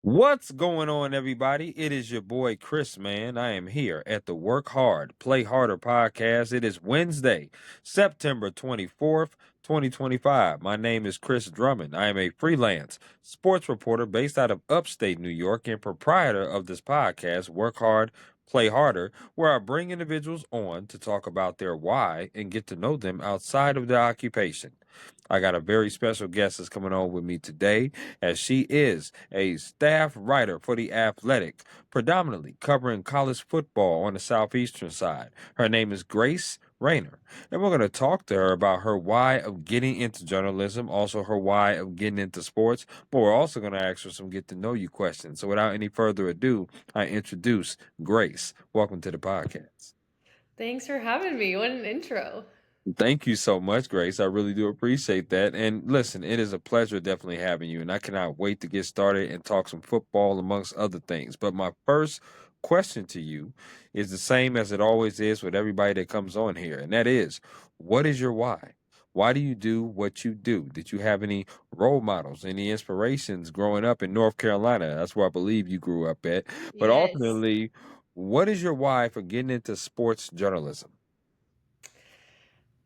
What's going on, everybody? It is your boy Chris, man. I am here at the Work Hard, Play Harder podcast. It is Wednesday, September 24th, 2025. My name is Chris Drummond. I am a freelance sports reporter based out of upstate New York and proprietor of this podcast, Work Hard, Play Harder, where I bring individuals on to talk about their why and get to know them outside of their occupation. I got a very special guest that's coming on with me today, as she is a staff writer for The Athletic, predominantly covering college football on the southeastern side. Her name is Grace Raynor, and we're going to talk to her about her why of getting into journalism, also her why of getting into sports, but we're also going to ask her some get to know you questions. So without any further ado, I introduce Grace. Welcome to the podcast. Thanks for having me. What an intro. Thank you so much, Grace. I really do appreciate that. And listen, it is a pleasure definitely having you. And I cannot wait to get started and talk some football amongst other things. But my first question to you is the same as it always is with everybody that comes on here. And that is, what is your why? Why do you do what you do? Did you have any role models, any inspirations growing up in North Carolina? That's where I believe you grew up at. But Yes. ultimately, what is your why for getting into sports journalism?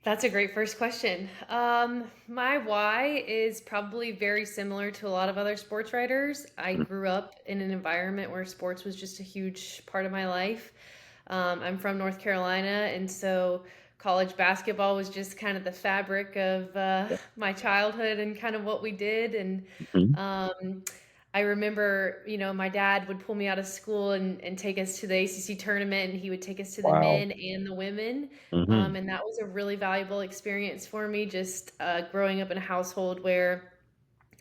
That's a great first question. My why is probably very similar to a lot of other sports writers. I grew up in an environment where sports was just a huge part of my life. I'm from North Carolina, and so college basketball was just kind of the fabric of my childhood and kind of what we did. And Mhm. um, I remember, my dad would pull me out of school and take us to the ACC tournament, and he would take us to the Wow. men and the women. Mhm. And that was a really valuable experience for me, just growing up in a household where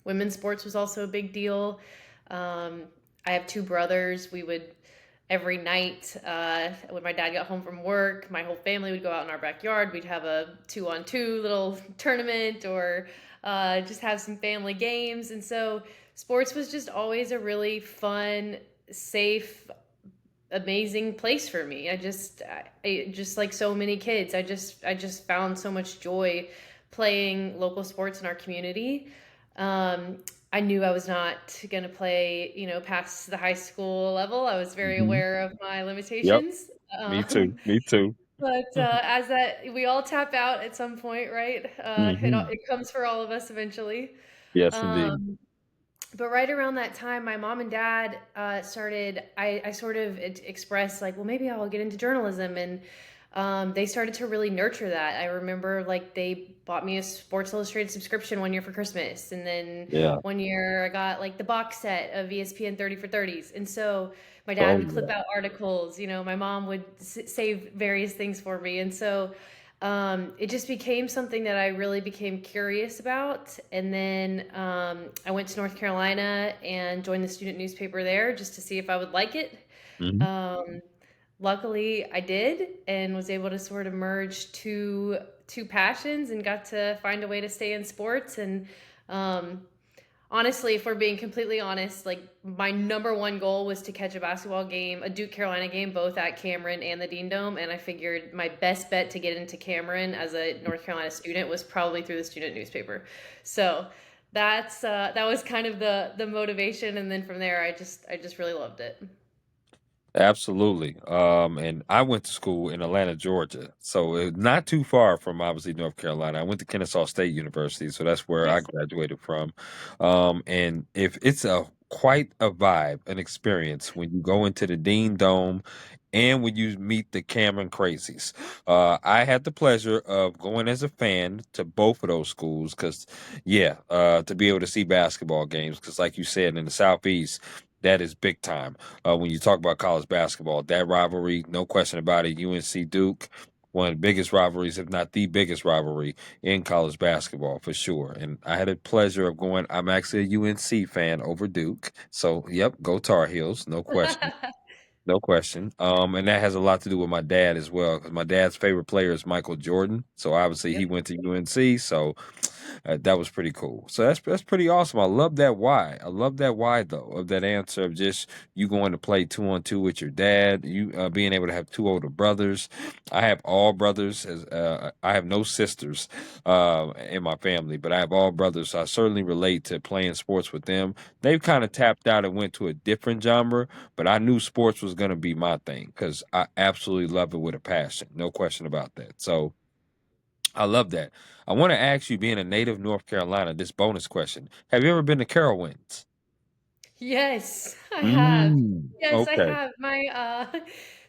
women's sports was also a big deal. Um, I have two brothers. We would every night when my dad got home from work, my whole family would go out in our backyard. We'd have a 2-on-2 little tournament or just have some family games. And so sports was just always a really fun, safe, amazing place for me. I just like so many kids. I just found so much joy playing local sports in our community. Um, I knew I was not going to play, past the high school level. I was very Mhm. aware of my Yep. limitations. Me too. Me too. But as that we all tap out at some point, right? Mhm. It comes for all of us eventually. Yes, indeed. Um, but right around that time, my mom and dad started. I sort of expressed like, well, maybe I'll get into journalism, and they started to really nurture that. I remember like they bought me a Sports Illustrated subscription one year for Christmas, and then Yeah. one year I got like the box set of ESPN 30 for 30s, and so my dad Oh, would clip yeah. out articles. My mom would save various things for me, and so it just became something that I really became curious about. And then I went to North Carolina and joined the student newspaper there just to see if I would like it. Mhm. Um, Luckily, I did and was able to sort of merge two passions and got to find a way to stay in sports. And um, honestly, if we're being completely honest, like my number one goal was to catch a basketball game, a Duke Carolina game, both at Cameron and the Dean Dome. And I figured my best bet to get into Cameron as a North Carolina student was probably through the student newspaper. So that was kind of the motivation. And then from there, I just really loved it. Absolutely. And I went to school in Atlanta, Georgia, so not too far from obviously North Carolina. I went to Kennesaw State University, so that's where I Nice. graduated from. And if it's a quite a vibe, an experience when you go into the Dean Dome and when you meet the Cameron Crazies. I had the pleasure of going as a fan to both of those schools because, yeah, to be able to see basketball games, because like you said, in the Southeast, that is big time when you talk about college basketball. That rivalry, no question about it. UNC Duke, one of the biggest rivalries, if not the biggest rivalry in college basketball for sure. And I had the pleasure of going. I'm actually a UNC fan over Duke, so yep, go Tar Heels, no question. No question. And that has a lot to do with my dad as well, because my dad's favorite player is Michael Jordan. So obviously he Yep. went to UNC. So That was pretty cool. So that's pretty awesome. I love that why. I love that why though of that answer of just you going to play 2-on-2 with your dad. You being able to have two older brothers. I have all brothers. As I have no sisters in my family, but I have all brothers. So I certainly relate to playing sports with them. They've kind of tapped out and went to a different genre, but I knew sports was going to be my thing because I absolutely love it with a passion. No question about that. So I love that. I want to ask you, being a native North Carolina, this bonus question. Have you ever been to Carowinds? Yes, I have. Yes, I Okay. have.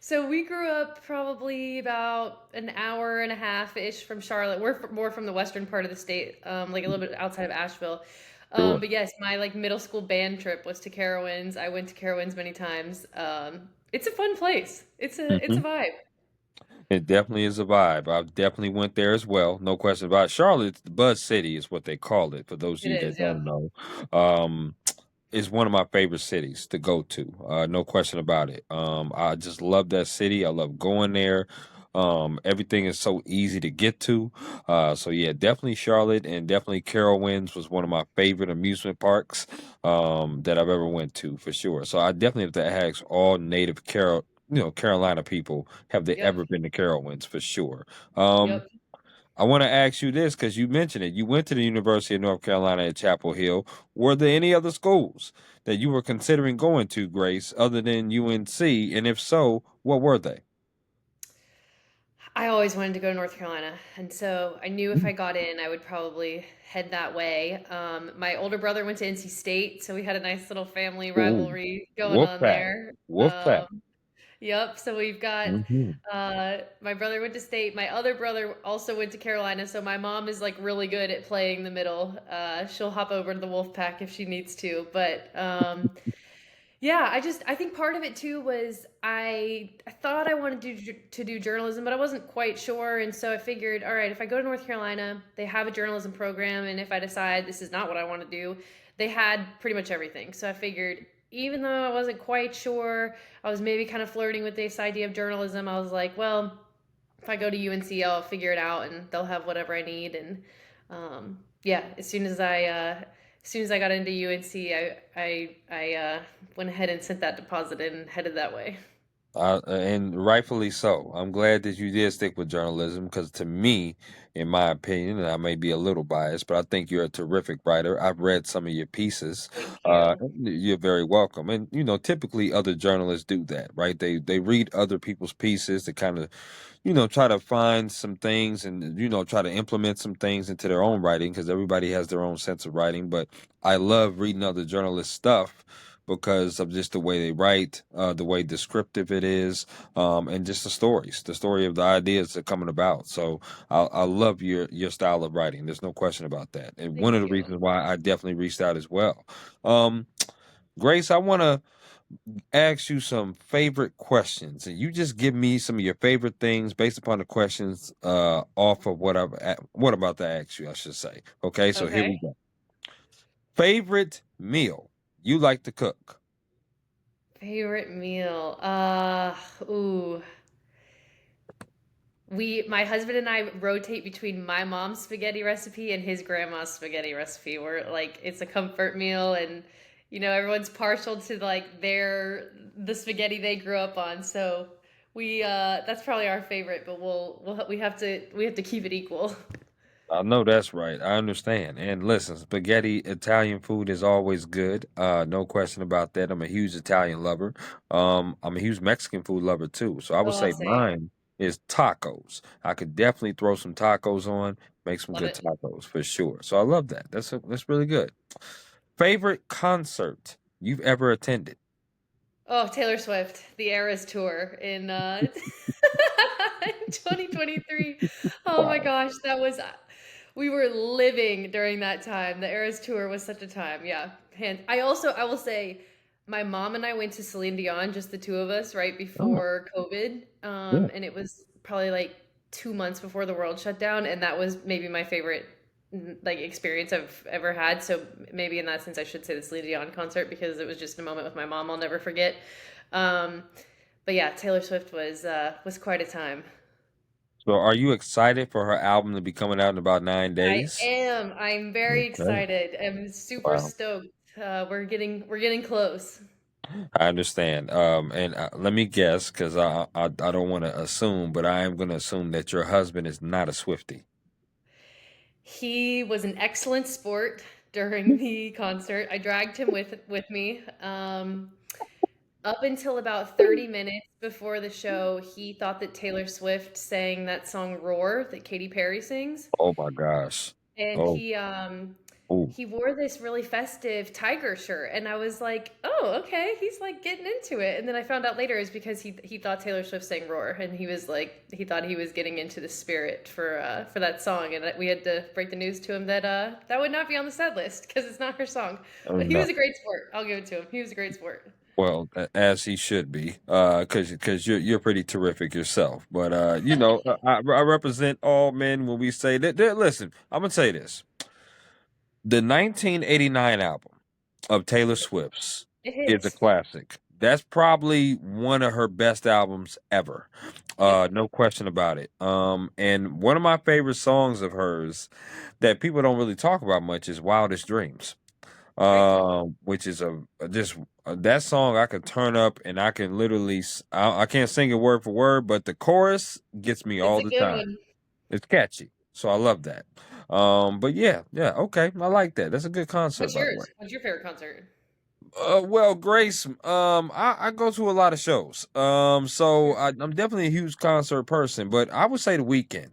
So we grew up probably about an hour and a half-ish from Charlotte. More from the western part of the state, like a little bit outside of Asheville. Sure. But yes, my like middle school band trip was to Carowinds. I went to Carowinds many times. It's a fun place. It's a Hmm. vibe. It definitely is a vibe. I definitely went there as well. No question about it. Charlotte, the Buzz City is what they call it, for those of It you is, that yeah. don't know. Um, is one of my favorite cities to go to. No question about it. I just love that city. I love going there. Everything is so easy to get to. So yeah, definitely Charlotte and definitely Carowinds was one of my favorite amusement parks that I've ever went to for sure. So I definitely have to ask all native Carolina people, have they Yep. ever been to Carowinds for sure. Um, Yep. I want to ask you this because you mentioned it. You went to the University of North Carolina at Chapel Hill. Were there any other schools that you were considering going to, Grace, other than UNC? And if so, what were they? I always wanted to go to North Carolina, and so I knew if I got in, I would probably head that way. My older brother went to NC State, so we had a nice little family Ooh, rivalry going on Wolfpack. there. Wolfpack. Yep. So we've got Hmm. my brother went to State. My other brother also went to Carolina. So my mom is like really good at playing the middle. She'll hop over to the Wolfpack if she needs to, but yeah, I think part of it too was I thought I wanted to do journalism, but I wasn't quite sure, and so I figured, all right, if I go to North Carolina, they have a journalism program, and if I decide this is not what I want to do, they had pretty much everything. So I figured, even though I wasn't quite sure, I was maybe kind of flirting with this idea of journalism. I was like, well, if I go to UNC, I'll figure it out, and they'll have whatever I need. And yeah, as soon as I got into UNC, I went ahead and sent that deposit in and headed that way. And rightfully so. I'm glad that you did stick with journalism because, to me, in my opinion, and I may be a little biased, but I think you're a terrific writer. I've read some of your pieces. Thank you. You're very welcome. And typically other journalists do that, right? They read other people's pieces to kind of try to find some things and try to implement some things into their own writing because everybody has their own sense of writing. But I love reading other journalists' stuff because of just the way they write, the way descriptive it is, and just the story of the ideas that are coming about. So I love your style of writing. There's no question about that, and one of Thank the you. reasons why I definitely reached out as well. Um, Grace, I want to ask you some favorite questions, and you just give me some of your favorite things based upon the questions off of what I'm about to ask you, I should say. Okay, so here we Okay. go. Favorite meal you like to cook? Favorite meal. Ooh. My husband and I rotate between my mom's spaghetti recipe and his grandma's spaghetti recipe. We're like, it's a comfort meal, and everyone's partial to like the spaghetti they grew up on. So that's probably our favorite, but we have to keep it equal. I know that's right. I understand. And listen, spaghetti Italian food is always good. No question about that. I'm a huge Italian lover. I'm a huge Mexican food lover too. So I would Oh, say same. mine is tacos. I could definitely throw some tacos on, make some Love good it. tacos for sure. So I love that. That's really good. Favorite concert you've ever attended? Oh, Taylor Swift, the Eras tour in in 2023. Oh my Wow. gosh, we were living during that time. The Eras tour was such a time. Yeah. I will say my mom and I went to Celine Dion, just the two of us, right Oh, before COVID. yeah. And it was probably like 2 months before the world shut down, and that was maybe my favorite like experience I've ever had. So maybe in that sense, I should say the Celine Dion concert because it was just a moment with my mom I'll never forget. Um, but yeah, Taylor Swift was quite a time. So, are you excited for her album to be coming out in about nine I days? am. I'm very Okay. excited. I'm super Wow. stoked. We're getting close. I understand. And let me guess, because I don't want to assume, but I am going to assume that your husband is not a Swiftie. He was an excellent sport during the concert. I dragged him with me. Up until about 30 minutes before the show, he thought that Taylor Swift sang that song "Roar" that Katy Perry sings. Oh my gosh. And Oh, ooh. he wore this really festive tiger shirt, and I was like, "Oh, okay, he's like getting into it." And then I found out later it's because he thought Taylor Swift sang "Roar," and he was like he thought he was getting into the spirit for that song, and we had to break the news to him that that would not be on the set list because it's not her song. But he No. was a great sport. I'll give it to him. He was a great sport. Well, as he should be, because you're pretty terrific yourself. But I represent all men when we say that. Listen, I'm gonna say this: the 1989 album of Taylor Swift's It is a hits. classic. That's probably one of her best albums ever. Yep. No question about it. And one of my favorite songs of hers that people don't really talk about much is Wildest Dreams. Great song. Which is just that song I could turn up and I can literally I can't sing it word for word, but the chorus gets me It's all a the good time. one. It's catchy, so I love that. But yeah, okay, I like that. That's a good concert, What's by the way. yours? What's your favorite concert? Well, Grace, I go to a lot of shows. So I'm definitely a huge concert person, but I would say the weekend.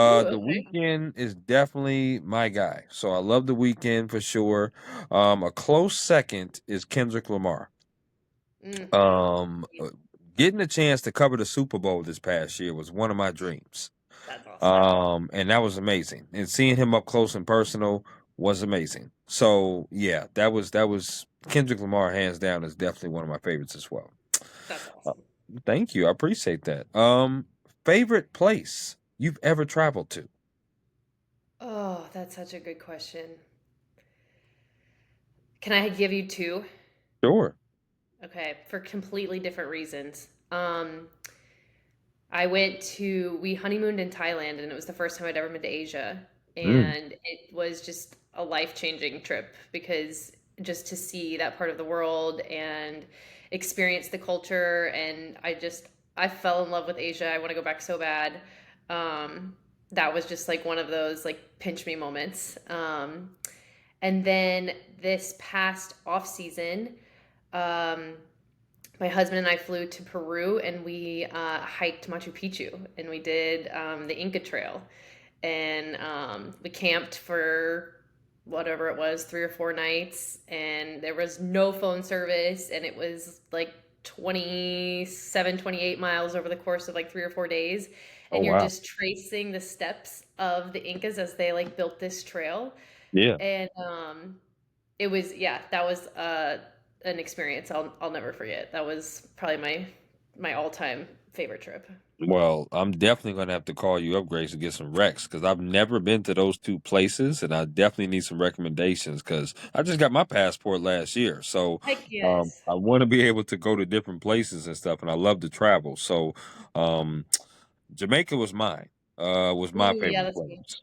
Ooh, The okay. Weekend is definitely my guy. So I love the Weekend for sure. A close second is Kendrick Lamar. Mm, Um, uh, Getting a chance to cover the Super Bowl this past year was one of my dreams. that's awesome. And that was amazing. And seeing him up close and personal was amazing. So yeah, that was Kendrick Lamar hands down is definitely one of my favorites as well. That's Uh, awesome. Thank you. I appreciate that. Favorite place you've ever traveled to? Oh, that's such a good question. Can I give you two? Sure. Okay, for completely different reasons. We honeymooned in Thailand, and it was the first time I'd ever been to Asia. Mm. And it was just a life-changing trip because just to see that part of the world and experience the culture. And I fell in love with Asia. I want to go back so bad. Um, that was just like one of those like pinch me moments. And then this past off season, um, my husband and I flew to Peru and we hiked Machu Picchu and we did the Inca Trail and we camped for whatever it was 3 or 4 nights and there was no phone service and it was like 27, 28 miles over the course of like 3 or 4 days Oh and you're wow. just tracing the steps of the Incas as they like built this trail Yeah. and it was yeah, that was an experience I'll never forget. That was probably my all-time favorite trip. Well, I'm definitely gonna have to call you up, Grace, to get some recs because I've never been to those two places, and I definitely need some recommendations because I just got my passport last year, so Heck yes. I want to be able to go to different places and stuff, and I love to travel. So, um, Jamaica was mine. Was my Ooh, yeah, favorite that's cool. place.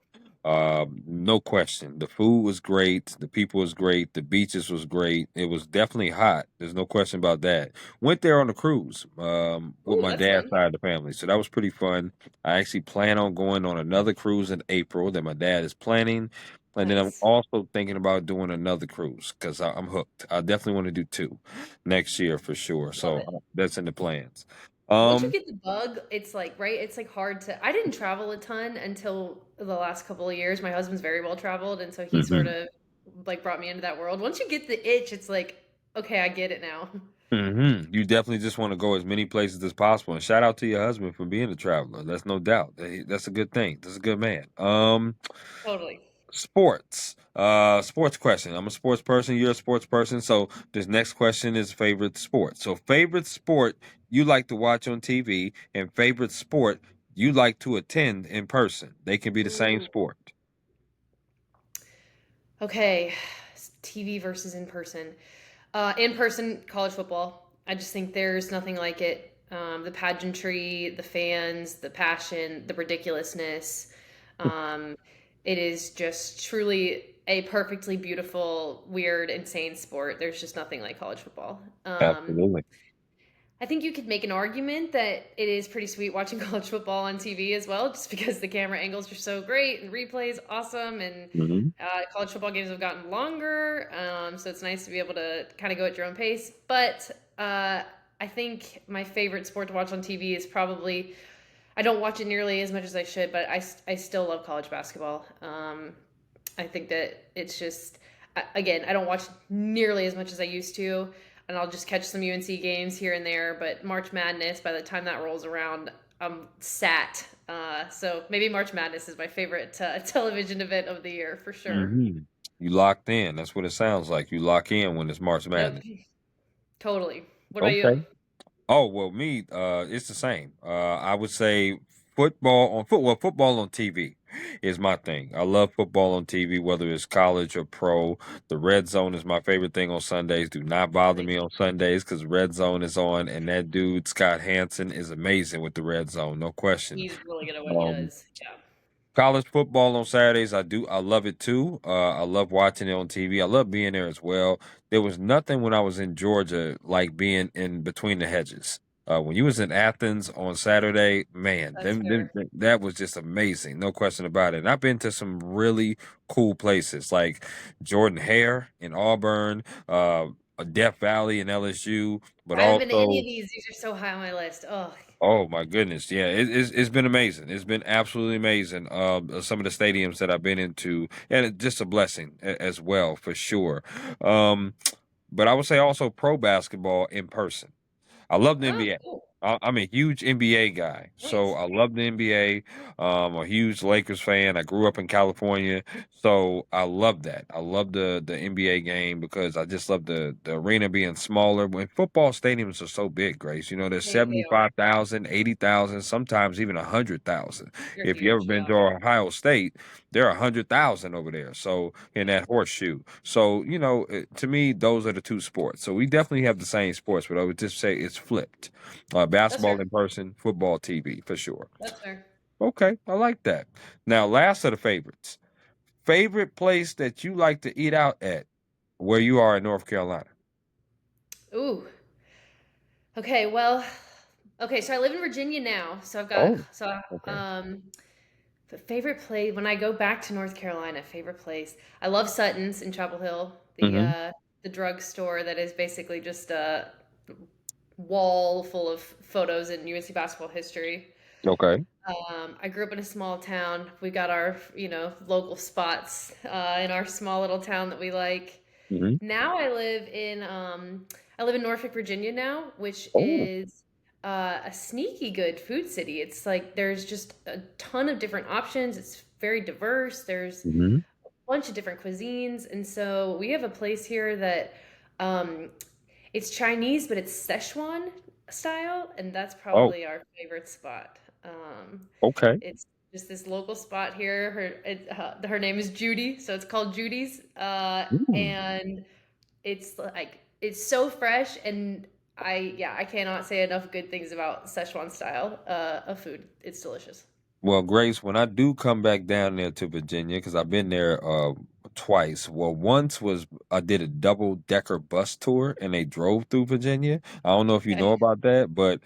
No question. The food was great. The people was great. The beaches was great. It was definitely hot. There's no question about that. Went there on a cruise with Ooh, my that's dad's fun. side of the family, so that was pretty fun. I actually plan on going on another cruise in April that my dad is planning, and then I'm Nice. also thinking about doing another cruise because I'm hooked. I definitely want to do two next year for sure. Love So it. that's in the plans. Once you Um, get the bug, it's like, right? It's like hard to. I didn't travel a ton until the last couple of years. My husband's very well traveled, and so he sort mhm. of like brought me into that world. Once you get the itch, it's like, okay, I get it now. You definitely just want to go as many places as possible. And shout out to your husband for being a traveler. That's no doubt. That's a good thing. That's a good man. Totally. Sports. Sports question. I'm a sports person. You're a sports person. So this next question is favorite sport. So favorite sport you like to watch on TV and favorite sport you like to attend in person. They can be the same Ooh. sport. Okay, TV versus in person. In person college football. I just think there's nothing like it. The pageantry, the fans, the passion, the ridiculousness. Um, it is just truly a perfectly beautiful, weird, insane sport. There's just nothing like college football. Absolutely. I think you could make an argument that it is pretty sweet watching college football on TV as well, just because the camera angles are so great and replays awesome, and Hmm. college football games have gotten longer, so it's nice to be able to kind of go at your own pace. But I think my favorite sport to watch on TV is probably, I don't watch it nearly as much as I should, but I still love college basketball. I think that it's just, again, I don't watch nearly as much as I used to, and I'll just catch some UNC games here and there. But March Madness, by the time that rolls around, I'm sat. So maybe March Madness is my favorite television event of the year for sure. Hmm. You locked in. That's what it sounds like. You lock in when it's March Yep, Madness. totally. What about you? Okay. Oh well, me, it's the same. I would say football on TV is my thing. I love football on TV, whether it's college or pro. The red zone is my favorite thing on Sundays. Do not bother Nice. me on Sundays because red zone is on, and that dude Scott Hansen is amazing with the red zone, no question. He's really good at what he Um, does. Yeah. College football on Saturdays, I love it too. I love watching it on TV. I love being there as well. There was nothing when I was in Georgia like being in between the hedges. When you was in Athens on Saturday, man, That's fair. that was just amazing, no question about it. And I've been to some really cool places like Jordan Hare in Auburn, Death Valley in LSU, but I haven't been to any of also these. These are so high on my list. Oh, oh my goodness, yeah, it's been amazing. It's been absolutely amazing. Some of the stadiums that I've been into, and it's just a blessing as well for sure. Um, but I would say also pro basketball in person. I love the oh, NBA. cool. I'm a huge NBA guy, so Nice. I love the NBA. A huge Lakers fan. I grew up in California, so I love that. I love the NBA game because I just love the arena being smaller. When football stadiums are so big, Grace, there's They are. 75,000, 80,000, sometimes even 100,000. They're If you ever huge. been Yeah. to Ohio State, there are 100,000 over there. So in that horseshoe. So to me, those are the two sports. So we definitely have the same sports, but I would just say it's flipped. That's Basketball fair. in person, football TV for sure. That's fair. Okay, I like that. Now, last of the favorites. Favorite place that you like to eat out at where you are in North Carolina? Ooh. Okay. Well. Okay. So I live in Virginia now. So I've got Oh, okay. the favorite place when I go back to North Carolina. Favorite place. I love Sutton's in Chapel Hill. Mm-hmm. The drugstore that is basically just a wall full of photos in UNC basketball history. Okay. I grew up in a small town. We got our, local spots in our small little town that we like. Mm-hmm. Now I live in Norfolk, Virginia now, which Oh. is a sneaky good food city. It's like there's just a ton of different options. It's very diverse. There's Mm-hmm. a bunch of different cuisines, and so we have a place here that um, it's Chinese, but it's Szechuan style, and that's Oh, probably our favorite spot. okay. It's just this local spot here. Her name is Judy, so it's called Judy's, Mm. and it's so fresh, and I cannot say enough good things about Szechuan style of food. It's delicious. Well, Grace, when I do come back down there to Virginia, because I've been there twice. Well, once was I did a double decker bus tour and they drove through Virginia. I don't know if you know Okay. about that, but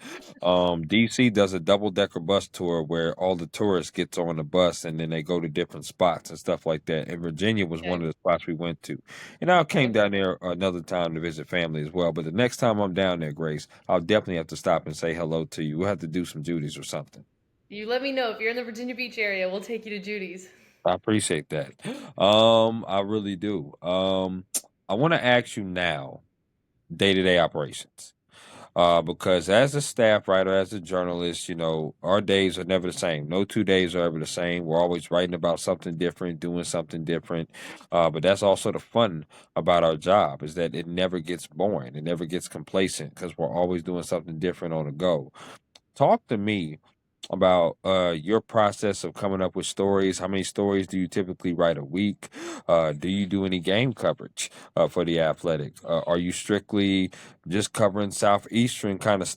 DC does a double decker bus tour where all the tourists gets on the bus and then they go to different spots and stuff like that. And Virginia was one Okay. of the spots we went to. And I came Okay. down there another time to visit family as well. But the next time I'm down there, Grace, I'll definitely have to stop and say hello to you. We'll have to do some duties or something. You let me know if you're in the Virginia Beach area. We'll take you to Judy's. I appreciate that. I really do. I want to ask you now, day-to-day operations. Because as a staff writer, as a journalist, our days are never the same. No 2 days are ever the same. We're always writing about something different, doing something different. But that's also the fun about our job is that it never gets boring. It never gets complacent because we're always doing something different on the go. Talk to me about your process of coming up with stories. How many stories do you typically write a week? Do you do any game coverage for the Athletic? Are you strictly just covering Southeastern kind of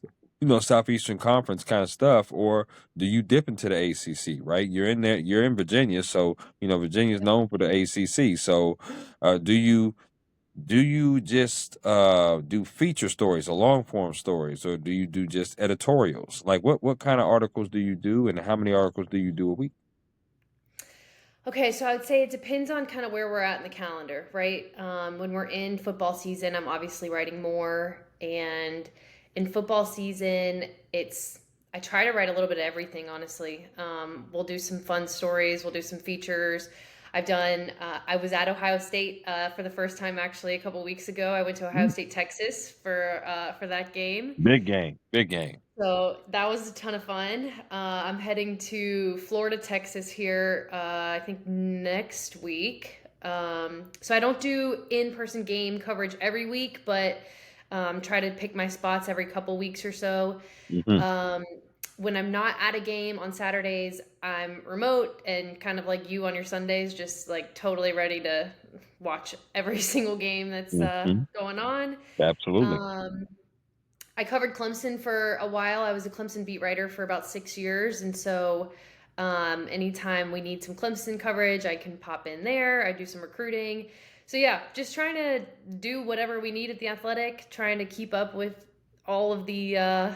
Southeastern Conference kind of stuff, or do you dip into the ACC? Right, you're in there, you're in Virginia, so Virginia's known for the ACC. So, do you just do feature stories or long form stories, or do you do just editorials? Like, what kind of articles do you do, and how many articles do you do a week? Okay, so I would say it depends on kind of where we're at in the calendar, right? When we're in football season, I'm obviously writing more, and in football season, I try to write a little bit of everything, honestly. We'll do some fun stories, we'll do some features. I was at Ohio State for the first time actually a couple weeks ago. I went to Ohio State, Texas for that game. Big game, big game. So that was a ton of fun. I'm heading to Florida, Texas here, I think next week. So I don't do in-person game coverage every week, but try to pick my spots every couple weeks or so. Hmm. Um, when I'm not at a game on Saturdays, I'm remote and kind of like you on your Sundays, just like totally ready to watch every single game that's Hmm. going on. Absolutely. Um, I covered Clemson for a while. I was a Clemson beat writer for about 6 years. And so anytime we need some Clemson coverage, I can pop in there. I do some recruiting. So yeah, just trying to do whatever we need at the Athletic, trying to keep up with all of the uh,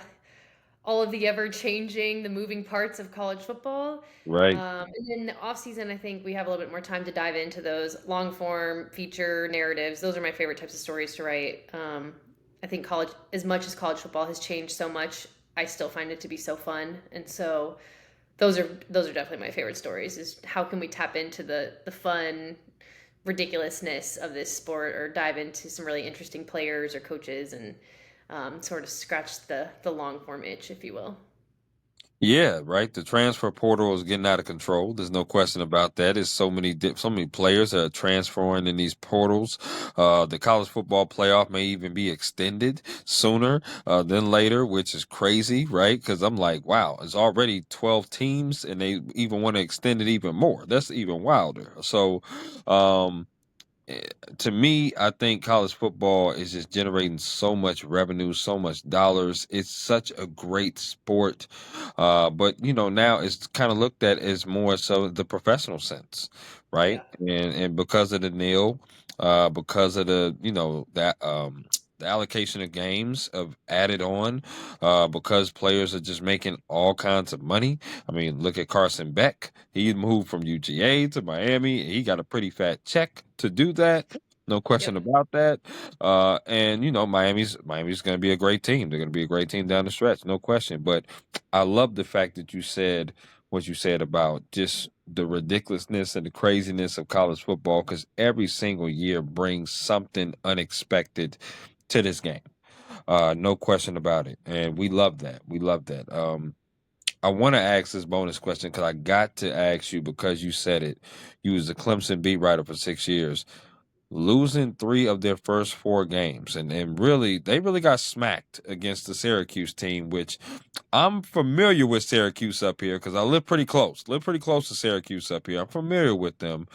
all of the ever changing, the moving parts of college football. Right. And then the off season, I think we have a little bit more time to dive into those long form feature narratives. Those are my favorite types of stories to write. I think college, as much as college football has changed so much, I still find it to be so fun. And so those are definitely my favorite stories. Is how can we tap into the fun ridiculousness of this sport, or dive into some really interesting players or coaches, and sort of scratch the long form itch, if you will. Yeah, right. The transfer portal is getting out of control. There's no question about that. There's so many players that are transferring in these portals. The college football playoff may even be extended sooner than later, which is crazy, right? Because I'm like, wow, it's already 12 teams, and they even want to extend it even more. That's even wilder. So, um, eh, to me, I think college football is just generating so much revenue, so much dollars. It's such a great sport. But now it's kind of looked at as more so the professional sense, right? Yeah. And because of the nil, because of the that the allocation of games of added on, because players are just making all kinds of money. I mean, look at Carson Beck. He moved from UGA to Miami. He got a pretty fat check to do that. No question Yep. about that. And Miami's going to be a great team. They're going to be a great team down the stretch, no question. But I love the fact that you said what you said about just the ridiculousness and the craziness of college football, because every single year brings something unexpected to this game. No question about it. And we love that. We love that. I want to ask this bonus question because I got to ask you because you said it. You was a Clemson beat writer for 6 years, losing three of their first four games, and really they really got smacked against the Syracuse team, which I'm familiar with Syracuse up here because I live pretty close to Syracuse up here. I'm familiar with them.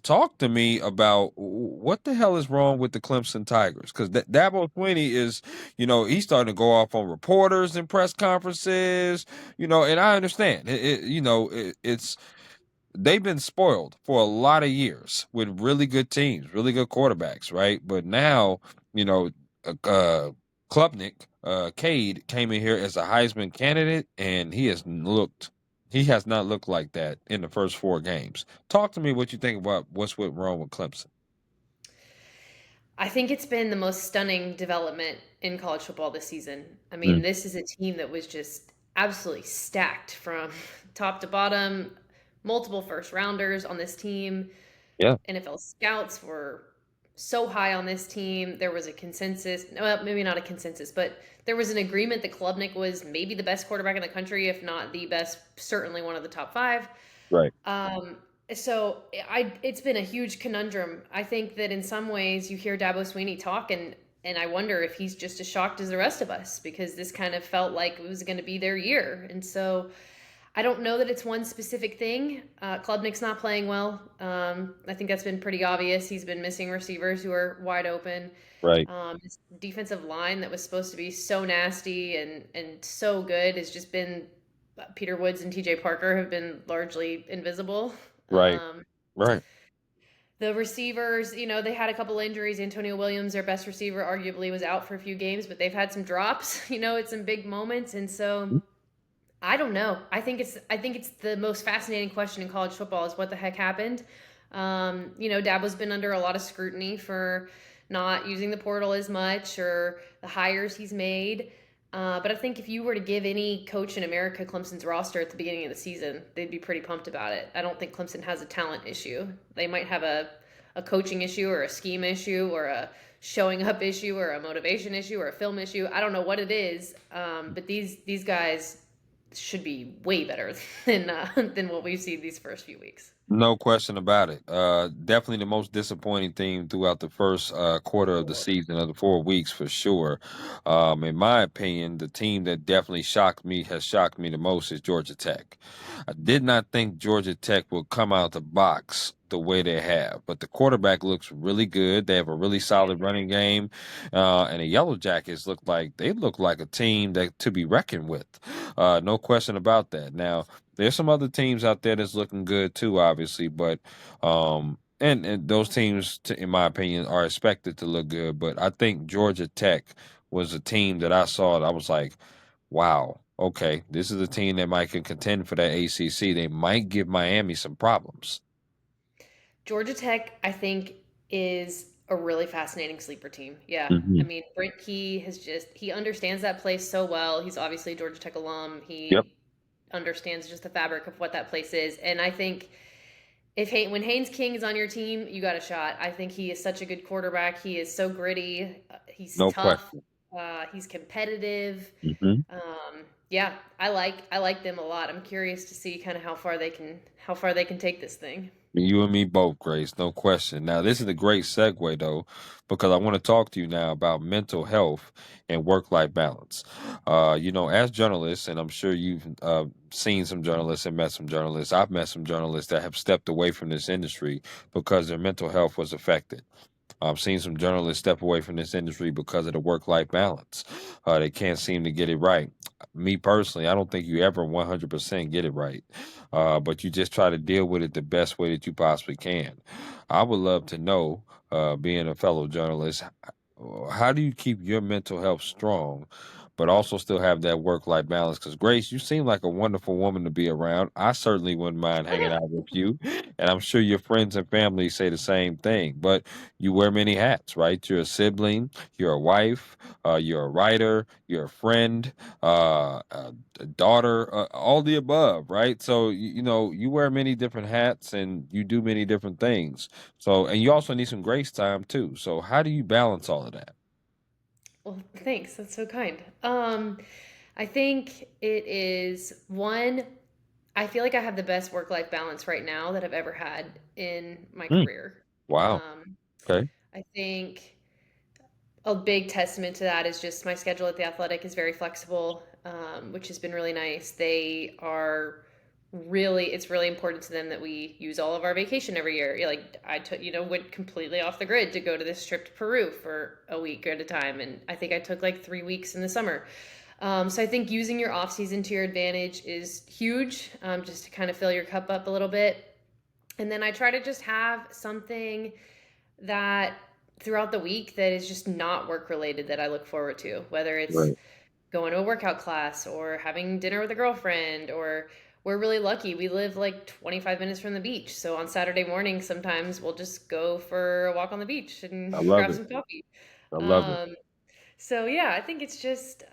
Talk to me about what the hell is wrong with the Clemson Tigers, because Dabo Swinney is, he's starting to go off on reporters and press conferences, and I understand it's they've been spoiled for a lot of years with really good teams, really good quarterbacks, right? But now, you know, Klubnik, Cade came in here as a Heisman candidate, and he has not looked like that in the first four games. Talk to me what you think about what's went wrong with Clemson. I think it's been the most stunning development in college football this season. I mean, Mm, this is a team that was just absolutely stacked from top to bottom, multiple first rounders on this team. yeah, NFL scouts were so high on this team. There was a consensus, well, maybe not a consensus, but there was an agreement that Klubnik was maybe the best quarterback in the country, if not the best, certainly one of the top five. right. Um, so it's been a huge conundrum. I think that in some ways you hear Dabo Sweeney talk, and I wonder if he's just as shocked as the rest of us, because this kind of felt like it was going to be their year. And so I don't know that it's one specific thing. Klubnik's not playing well. I think that's been pretty obvious. He's been missing receivers who are wide open. Right, His defensive line that was supposed to be so nasty and so good has just been Peter Woods and TJ Parker have been largely invisible. right, Um, right. the receivers, they had a couple injuries. Antonio Williams, their best receiver, arguably was out for a few games, but they've had some drops, at some big moments. And so I don't know. I think it's the most fascinating question in college football is what the heck happened. Dabo's been under a lot of scrutiny for not using the portal as much or the hires he's made. But I think if you were to give any coach in America Clemson's roster at the beginning of the season, they'd be pretty pumped about it. I don't think Clemson has a talent issue. They might have a coaching issue or a scheme issue or a showing up issue or a motivation issue or a film issue. I don't know what it is, but these guys should be way better than what we've seen these first few weeks. No question about it. Definitely the most disappointing thing throughout the first quarter of the season of the 4 weeks for sure. In my opinion, the team that definitely has shocked me the most is Georgia Tech. I did not think Georgia Tech would come out the box the way they have, but the quarterback looks really good. They have a really Yeah. solid running game, and the Yellow Jackets look like a team that to be reckoned with. No question about that. Now there's some other teams out there that's looking good too, obviously, but and those teams, in my opinion, are expected to look good. But I think Georgia Tech was a team that I saw that I was like, wow, okay, this is a team that might can contend for that ACC. They might give Miami some problems. Georgia Tech, I think, is a really fascinating sleeper team. Yeah. I Hmm. mean, Brent Key he understands that place so well. He's obviously a Georgia Tech alum. Yep. He understands just the fabric of what that place is. And I think when Haynes King is on your team, you got a shot. I think he is such a good quarterback. He is so gritty. He's No tough. question. He's competitive. Hmm. Yeah, I like them a lot. I'm curious to see kind of how far they can take this thing. You and me both, Grace, no question. Now, this is a great segue, though, because I want to talk to you now about mental health and work-life balance. As journalists, and I'm sure you've seen some journalists and met some journalists. I've met some journalists that have stepped away from this industry because their mental health was affected. I've seen some journalists step away from this industry because of the work-life balance. They can't seem to get it right. Me personally, I don't think you ever 100% get it right, but you just try to deal with it the best way that you possibly can. I would love to know, being a fellow journalist, how do you keep your mental health strong, but also still have that work-life balance? Because Grace, you seem like a wonderful woman to be around. I certainly wouldn't mind hanging out with you, and I'm sure your friends and family say the same thing. But you wear many hats, right? You're a sibling, you're a wife, you're a writer, you're a friend, a daughter, all the above, right? So you wear many different hats and you do many different things. So, and you also need some grace time too. So, how do you balance all of that? Well, thanks. That's so kind. I think it is one. I feel like I have the best work-life balance right now that I've ever had in my Hmm. career. Wow. Um, Okay. I think a big testament to that is just my schedule at the Athletic is very flexible, which has been really nice. It's really important to them that we use all of our vacation every year. Like I took, went completely off the grid to go to this trip to Peru for a week at a time, and I think I took like 3 weeks in the summer. So I think using your off season to your advantage is huge, just to kind of fill your cup up a little bit. And then I try to just have something that throughout the week that is just not work related that I look forward to, whether it's Right. going to a workout class or having dinner with a girlfriend, or we're really lucky. We live like 25 minutes from the beach. So on Saturday morning, sometimes we'll just go for a walk on the beach and I love grab it. some coffee. I love it. Um, so yeah, I think it's just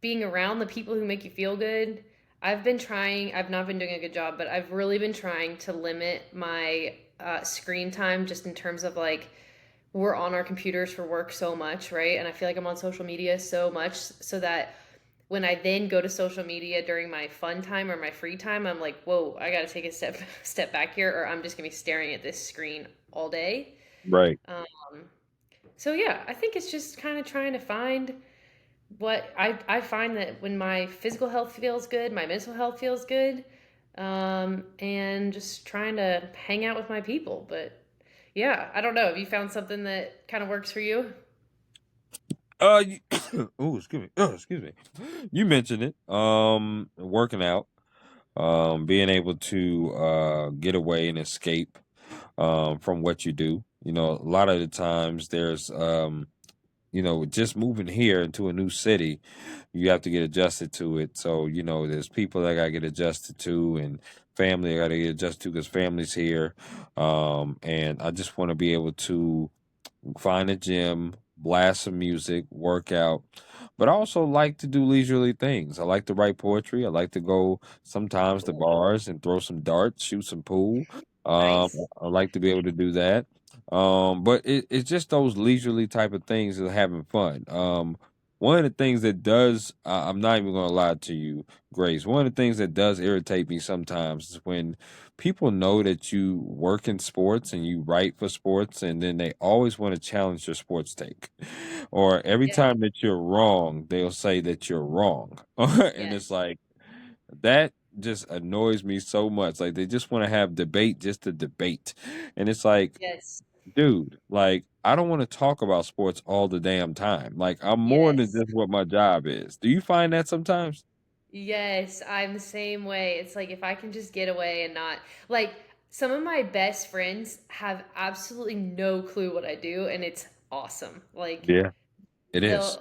being around the people who make you feel good. I've not been doing a good job, but I've really been trying to limit my screen time just in terms of like, we're on our computers for work so much, right? And I feel like I'm on social media so much so that when I then go to social media during my fun time or my free time, I'm like, whoa, I got to take a step back here, or I'm just gonna be staring at this screen all day. Right. Um, so yeah, I think it's just kind of trying to find what I find that when my physical health feels good, my mental health feels good, and just trying to hang out with my people. But yeah, I don't know. Have you found something that kind of works for you? You, oh, excuse me. Oh, excuse me. You mentioned it. Working out, being able to get away and escape from what you do. You know, a lot of the times there's just moving here into a new city, you have to get adjusted to it. So, there's people that gotta get adjusted to and family I gotta get adjusted to because family's here. And I just want to be able to find a gym, blast some music, work out. But I also like to do leisurely things. I like to write poetry. I like to go sometimes to Ooh, bars and throw some darts, shoot some pool. nice. I like to be able to do that. But it's just those leisurely type of things of having fun. One of the things that does, I'm not even going to lie to you, Grace. One of the things that does irritate me sometimes is when people know that you work in sports and you write for sports, and then they always want to challenge your sports take. Or every Yeah. time that you're wrong, they'll say that you're wrong. And it's Yes. like, that just annoys me so much. Like, they just want to have debate just to debate. And it's like, Yes. dude, like, I don't want to talk about sports all the damn time. Like, I'm more than Yes. just what my job is. Do you find that sometimes? Yes, I'm the same way. It's like if I can just get away and not like some of my best friends have absolutely no clue what I do, and it's awesome. Like Yeah, it is.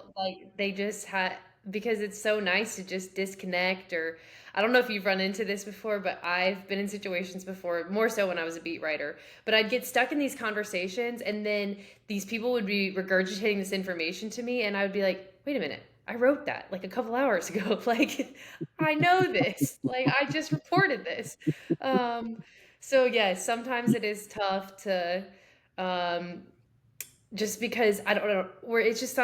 they just had because it's so nice to just disconnect. Or I don't know if you've run into this before, but I've been in situations before, more so when I was a beat writer. But I'd get stuck in these conversations, and then these people would be regurgitating this information to me, and I would be like, wait a minute, I wrote that like a couple hours ago. Like, I know this. Like, I just reported this. Um, so yes, sometimes it is tough to um just because I don't know, we're it's just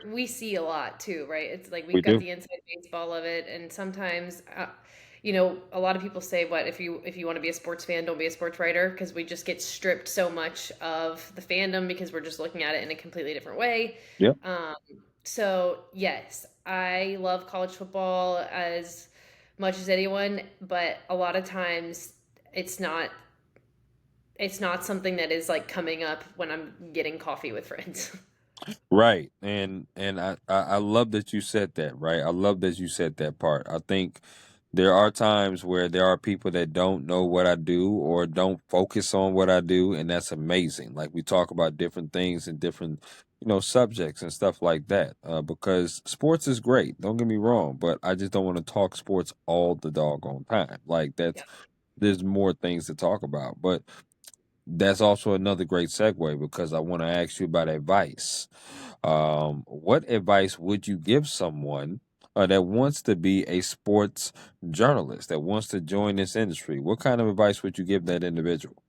we see a lot too, right? It's like We we've got do. the inside baseball of it, and sometimes, a lot of people say, "What if you want to be a sports fan, don't be a sports writer," because we just get stripped so much of the fandom because we're just looking at it in a completely different way. Yeah. Um, so yes, I love college football as much as anyone, but a lot of times it's not it's not something that is like coming up when I'm getting coffee with friends. Right. And I love that you said that, right? I love that you said that part. I think there are times where there are people that don't know what I do or don't focus on what I do, and that's amazing. Like, we talk about different things and different, subjects and stuff like that. Because sports is great, don't get me wrong, but I just don't want to talk sports all the doggone time. Like, Yeah. there's more things to talk about. But that's also another great segue because I want to ask you about advice. What advice would you give someone that wants to be a sports journalist, that wants to join this industry? What kind of advice would you give that individual?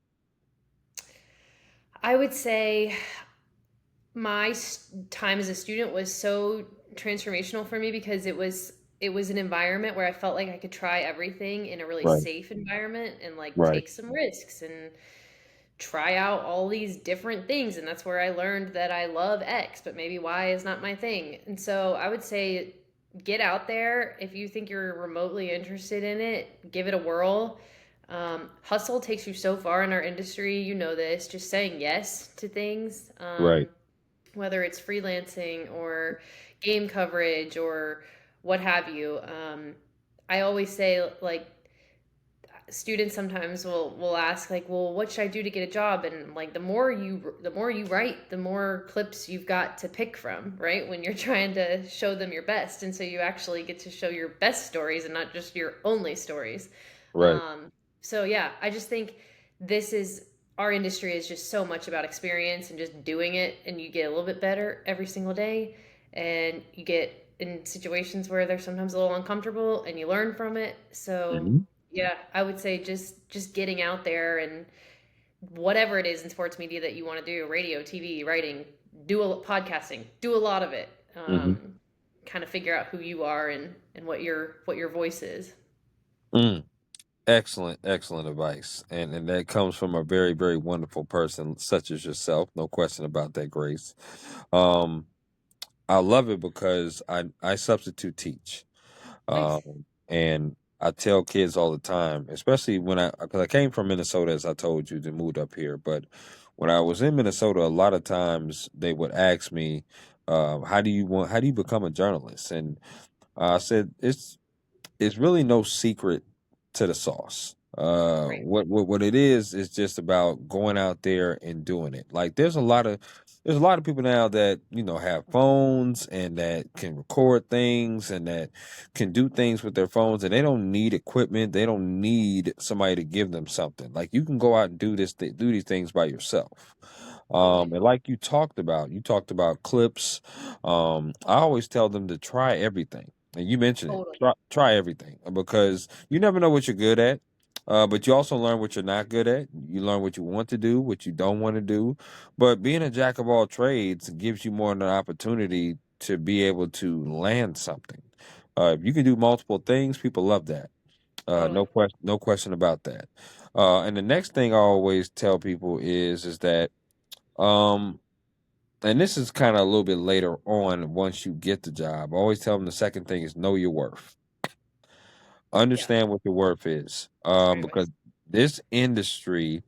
I would say my time as a student was so transformational for me because it was an environment where I felt like I could try everything in a really Right, safe environment and like right. take some risks and try out all these different things, and that's where I learned that I love X, but maybe Y is not my thing. And so I would say get out there if you think you're remotely interested in it, give it a whirl. Hustle takes you so far in our industry, you know this. Just saying yes to things, Right. whether it's freelancing or game coverage or what have you. I always say, like, students sometimes will ask, like, well, what should I do to get a job? And like the more you write, the more clips you've got to pick from, right, when you're trying to show them your best. And so you actually get to show your best stories and not just your only stories. Right. um, so yeah, I just think this is our industry is just so much about experience and just doing it, and you get a little bit better every single day, and you get in situations where they're sometimes a little uncomfortable and you learn from it. So Mhm. yeah, I would say just getting out there and whatever it is in sports media that you want to do, radio, TV, writing, podcasting, do a lot of it. Mhm. Kind of figure out who you are and what your voice is. Mm. Excellent, excellent advice. And that comes from a very, very wonderful person such as yourself. No question about that, Grace. Um, I love it because I substitute teach. Nice. And I tell kids all the time, especially because I came from Minnesota, as I told you, to moved up here. But when I was in Minnesota, a lot of times they would ask me, how do you become a journalist? And I said, it's really no secret to the sauce. Right. What it is just about going out there and doing it. Like there's a lot of people now that have phones and that can record things and that can do things with their phones, and they don't need equipment. They don't need somebody to give them something. Like you can go out and do these things by yourself. Totally. And like you talked about clips. I always tell them to try everything. And you mentioned it. Totally. Try everything because you never know what you're good at. But you also learn what you're not good at. You learn what you want to do, what you don't want to do. But being a jack of all trades gives you more than an opportunity to be able to land something. If you can do multiple things, people love that. Totally. No question about that. And the next thing I always tell people is that um, and this is kind of a little bit later on once you get the job. I always tell them the second thing is know your worth. Yeah. Understand what your worth is. That's great Because advice. this industry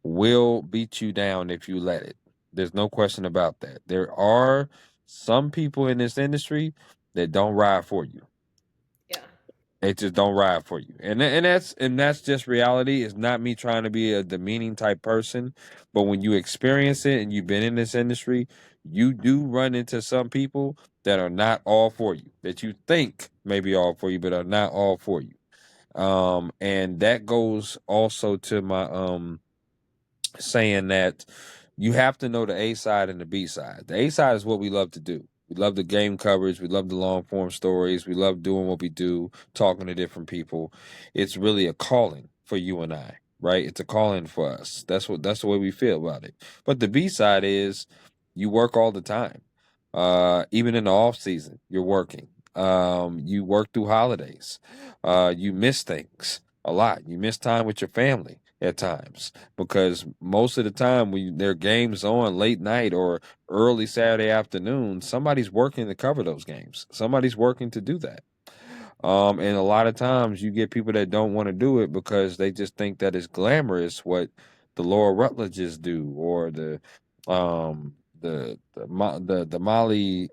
will beat you down if you let it. There's no question about that. There are some people in this industry that don't ride for you. Yeah. They just don't ride for you, and that's just reality. It's not me trying to be a demeaning type person, but when you experience it and you've been in this industry, you do run into some people that are not all for you. That you think may be all for you, but are not all for you. And that goes also to my saying that you have to know the A side and the B side. The A side is what we love to do. We love the game coverage. We love the long form stories. We love doing what we do, talking to different people. It's really a calling for you and I, right? It's a calling for us. That's the way we feel about it. But the B side is you work all the time. Even in the off season, you're working. You work through holidays. You miss things a lot. You miss time with your family at times because most of the time when their games on late night or early Saturday afternoon, somebody's working to cover those games. Somebody's working to do that. And a lot of times you get people that don't want to do it because they just think that it's glamorous what the Laura Rutledges do or the Molly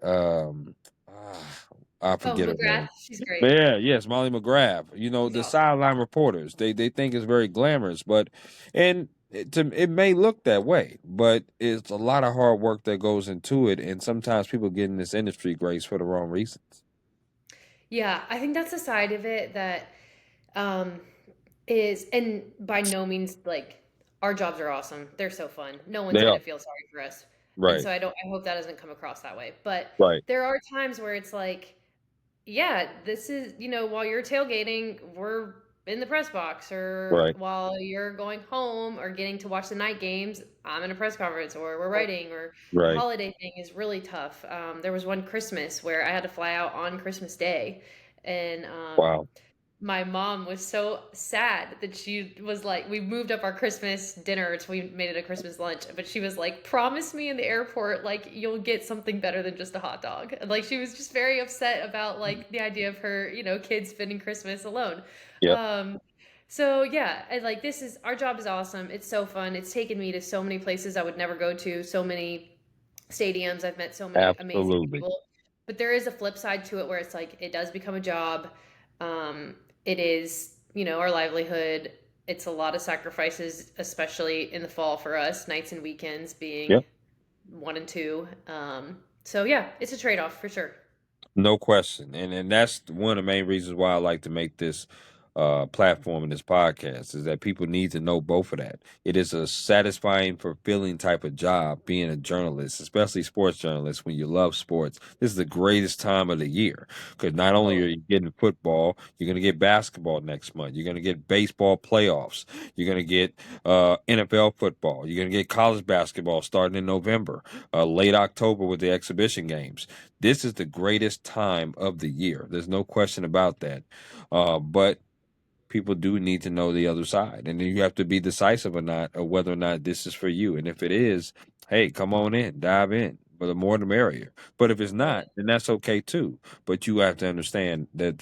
I Oh, forget her McGrath. name. She's great. Yeah, yes, Molly McGrath. You know, She's the awesome. sideline reporters. They think it's very glamorous, but it may look that way, but it's a lot of hard work that goes into it, and sometimes people get in this industry, Grace, for the wrong reasons. Yeah, I think that's a side of it that um is, and by no means like our jobs are awesome. They're so fun. No one's They gonna are. feel sorry for us. And Right, so I hope that doesn't come across that way. But right, there are times where it's like, yeah, this is, while you're tailgating, we're in the press box, or right, while you're going home or getting to watch the night games, I'm in a press conference, or we're writing, or the right. holiday thing is really tough. There was one Christmas where I had to fly out on Christmas Day, and Wow. my mom was so sad that she was like, we moved up our Christmas dinner, so we made it a Christmas lunch, but she was like, promise me in the airport like you'll get something better than just a hot dog. And like she was just very upset about like the idea of her, kids spending Christmas alone. Yep. um so yeah, and like this is, our job is awesome. It's so fun. It's taken me to so many places I would never go to, so many stadiums. I've met so many amazing Absolutely. people. But there is a flip side to it where it's like it does become a job. It is, our livelihood. It's a lot of sacrifices, especially in the fall for us, nights and weekends being Yep. one and two. So yeah, it's a trade-off for sure. No question. And that's one of the main reasons why I like to make this platform and this podcast is that people need to know both of that. It is a satisfying, fulfilling type of job being a journalist, especially sports journalist when you love sports. This is the greatest time of the year because not only are Totally. you getting football, you're going to get basketball next month. You're going to get baseball playoffs. You're going to get NFL football. You're going to get college basketball starting in November, late October with the exhibition games. This is the greatest time of the year. There's no question about that. But people do need to know the other side, and then you have to be decisive or not, or whether or not this is for you. And if it is, hey, come on in, dive in. but the more the merrier. But if it's Right. not, then that's okay too. But you have to understand that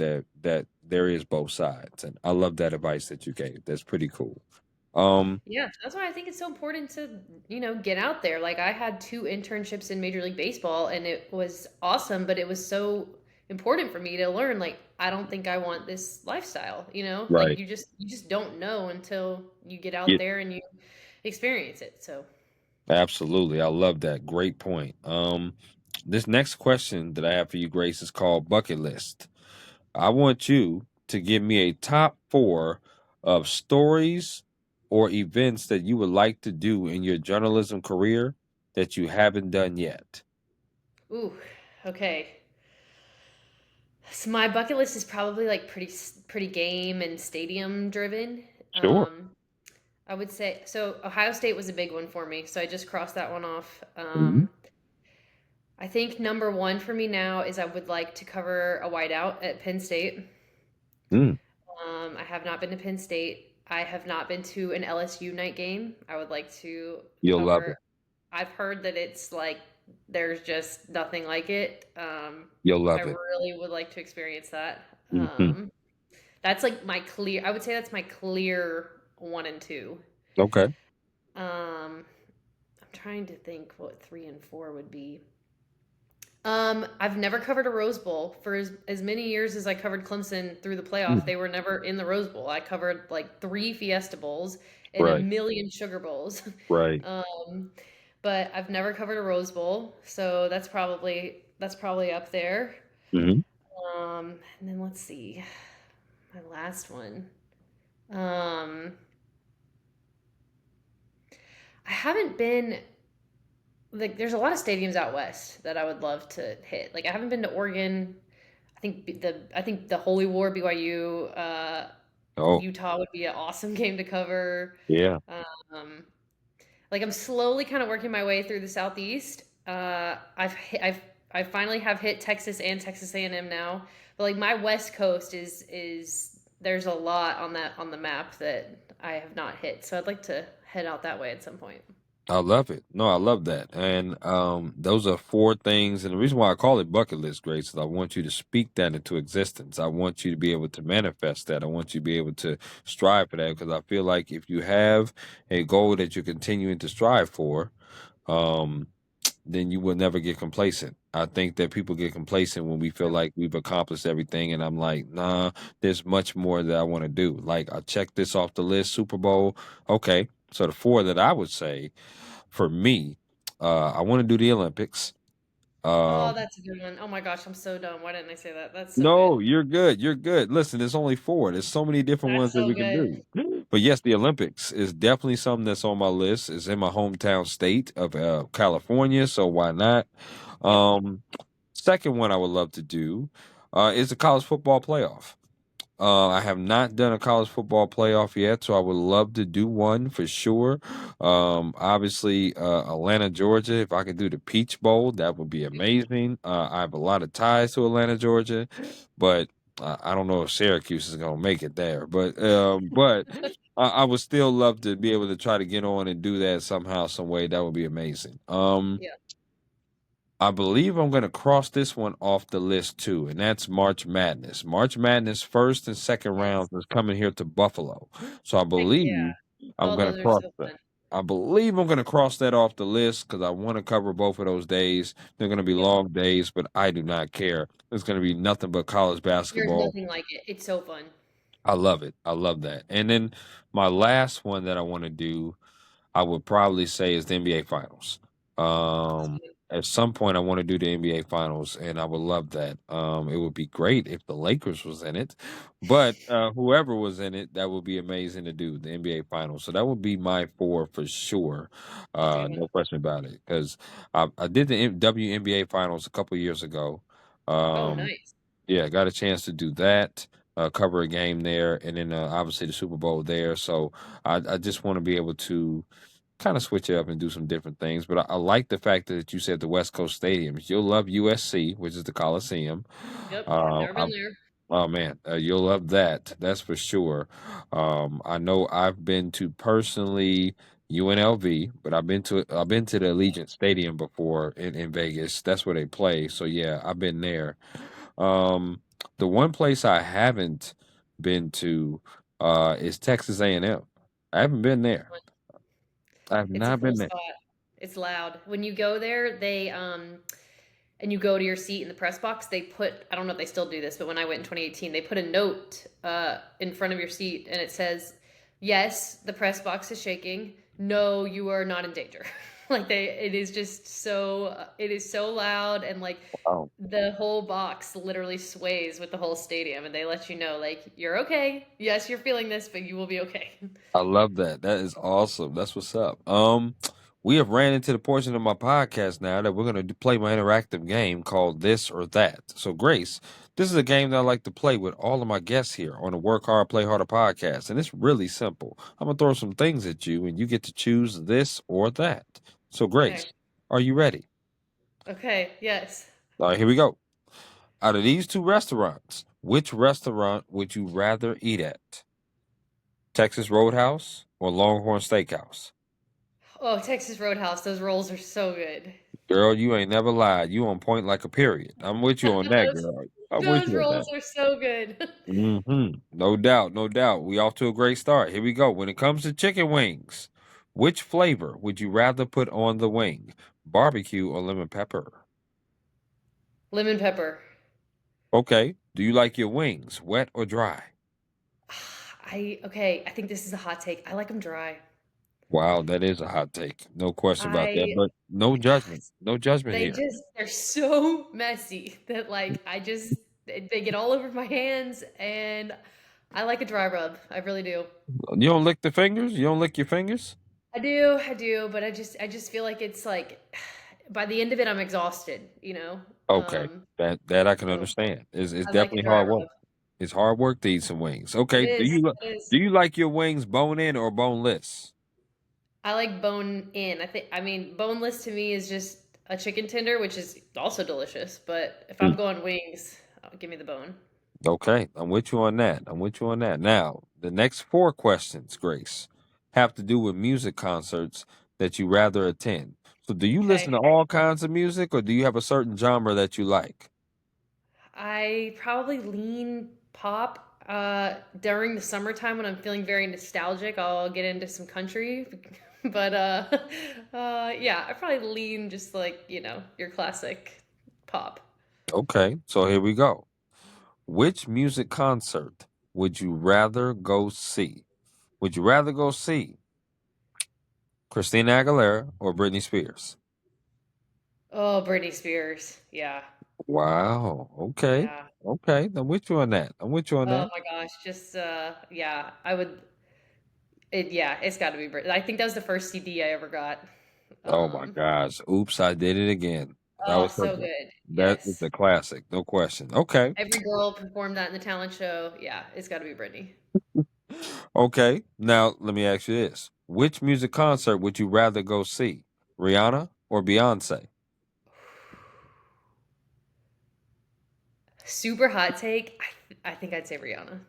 there is both sides, and I love that advice that you gave. That's pretty cool. Um, Yeah, that's why I think it's so important to, get out there. Like I had two internships in Major League Baseball and it was awesome, but it was so important for me to learn like I don't think I want this lifestyle, you know? Like right. you just don't know until you get out Yeah, there and you experience it. So, absolutely. I love that. Great point. This next question that I have for you, Grace, is called bucket list. I want you to give me a top four of stories or events that you would like to do in your journalism career that you haven't done yet. ooh, okay. So my bucket list is probably like pretty game and stadium driven. Sure. I would say so. Ohio State was a big one for me, so I just crossed that one off. Mhm. I think number one for me now is I would like to cover a whiteout at Penn State. Mm, I have not been to Penn State. I have not been to an LSU night game. I would like to you'll love cover. it. I've heard that it's like there's just nothing like it. You'll I love it. really would like to experience that. Mhm. That's like my clear. I would say that's my clear one and two. Okay. I'm trying to think what three and four would be. I've never covered a Rose Bowl for as many years as I covered Clemson through the playoff. Mm, They were never in the Rose Bowl. I covered like three Fiesta Bowls and a right. million Sugar Bowls. Right. um, but I've never covered a Rose Bowl, so that's probably up there. Hmm. And then let's see, my last one. Um, I haven't been like there's a lot of stadiums out west that I would love to hit. Like I haven't been to Oregon. I think the Holy War BYU Oh, Utah would be an awesome game to cover. yeah. Um, like I'm slowly kind of working my way through the Southeast. I finally have hit Texas and Texas A&M now, but like my West Coast is there's a lot on the map that I have not hit. So I'd like to head out that way at some point. I love it. No, I love that. And those are four things. And the reason why I call it bucket list, Grace, is I want you to speak that into existence. I want you to be able to manifest that. I want you to be able to strive for that because I feel like if you have a goal that you're continuing to strive for, um, then you will never get complacent. I think that people get complacent when we feel Yep. like we've accomplished everything, and I'm like, nah, there's much more that I want to do. Like I checked this off the list, Super Bowl. Okay, so the four that I would say for me, I want to do the Olympics. Oh, Um, that's a good one. Oh my gosh, I'm so dumb. Why didn't I say that? That's so good. no, you're good. You're good. Listen, there's only four. There's so many different ones That's that so we can good. do. But yes, the Olympics is definitely something that's on my list. It's in my hometown state of California, so why not? Yep. Um, Second one I would love to do is the college football playoff. I have not done a college football playoff yet, so I would love to do one for sure. Obviously, Atlanta, Georgia. If I could do the Peach Bowl, that would be amazing. I have a lot of ties to Atlanta, Georgia, but I don't know if Syracuse is going to make it there. But I would still love to be able to try to get on and do that somehow, some way. That would be amazing. Yeah. I believe I'm going to cross this one off the list too, and that's March Madness. March Madness first and second Yes. rounds is coming here to Buffalo. So I Heck yeah. believe I'm Oh, going to those are cross so that. fun. I believe I'm going to cross that off the list because I want to cover both of those days. They're going to be Yep. long days, but I do not care. It's going to be nothing but college There's basketball. nothing like it. It's so fun. I love it. I love that. And then my last one that I want to do I would probably say is the NBA Finals. Um, at some point, I want to do the NBA Finals, and I would love that. It would be great if the Lakers was in it, but whoever was in it, that would be amazing to do the NBA Finals. So that would be my four for sure. That's a good one. No question about it, because I did the WNBA Finals a couple years ago. Oh, Um, nice. yeah, got a chance to do that. Cover a game there, and then obviously the Super Bowl there. So I just want to be able to kind of switch it up and do some different things. But I like the fact that you said the West Coast stadiums. You'll love USC, which is the Coliseum. Yep. Uh, Never I, been there. oh man, you'll love that. That's for sure. I know I've been to personally. UNLV, but I've been to the Allegiant Stadium before in Vegas. That's where they play. So yeah, I've been there. Um, the one place I haven't been to is Texas A&M. I haven't been there. I have It's a not cool been there. spot. It's loud. When you go there, they and you go to your seat in the press box, they put, I don't know if they still do this, but when I went in 2018, they put a note in front of your seat and it says, "Yes, the press box is shaking. No, you are not in danger." Like it is just so it is so loud and like Oh. the whole box literally sways with the whole stadium and they let you know like you're okay. Yes, you're feeling this, but you will be okay. I love that. That is awesome. That's what's up. We have ran into the portion of my podcast now that we're going to play my interactive game called This or That. So, Grace, this is a game that I like to play with all of my guests here on the Work Hard, Play Harder podcast. And it's really simple. I'm going to throw some things at you, and you get to choose this or that. So, Okay. Grace, are you ready? Okay. Yes. All right, here we go. Out of these two restaurants, which restaurant would you rather eat at? Texas Roadhouse or Longhorn Steakhouse? Oh, Texas Roadhouse. Those rolls are so good. Girl, you ain't never lied. You on point like a period. I'm with you on that, Those girl. I'm with those you on rolls that. are so good. No doubt, no doubt. We off to a great start. Here we go. When it comes to chicken wings, which flavor would you rather put on the wing? Barbecue or lemon pepper? Lemon pepper. Okay. Do you like your wings wet or dry? I think this is a hot take. I like them dry. Wow, that is a hot take. No question about that. I But no judgment. No judgment here. they're so messy that like they get all over my hands and I like a dry rub. I really do. You don't lick the fingers? You don't lick your fingers? I do, but I just feel like it's like by the end of it I'm exhausted, you know? Okay, that I can So understand. It's I like a definitely dry hard work. rub. It's hard work to eat some wings. It Okay, is. It is. do you like your wings bone in or boneless? I like bone in. I mean, boneless to me is just a chicken tender, which is also delicious. But if I'm Mm. going wings, give me the bone. Okay, I'm with you on that. I'm with you on that. Now, the next four questions, Grace, have to do with music concerts that you rather attend. So, do you Okay. listen to all kinds of music, or do you have a certain genre that you like? I probably lean pop. During the summertime when I'm feeling very nostalgic, I'll get into some country. But yeah, I probably lean just like, your classic pop. Okay, so here we go. Which music concert would you rather go see? Would you rather go see Christina Aguilera or Britney Spears? Oh, Britney Spears. Yeah. Wow. Okay. Yeah. Okay. I'm with you on that. I'm with you on Oh that. my gosh, just yeah, I would yeah, it's got to be Brit. I think that was the first CD I ever got. Oh my Um gosh. Oops, I did it again. That oh, was so something. good. That is Yes. a classic. No question. Okay. Every girl performed that in the talent show. Yeah, it's got to be Britney. Okay. Now let me ask you this. Which music concert would you rather go see? Rihanna or Beyonce? Super hot take. I think I'd say Rihanna.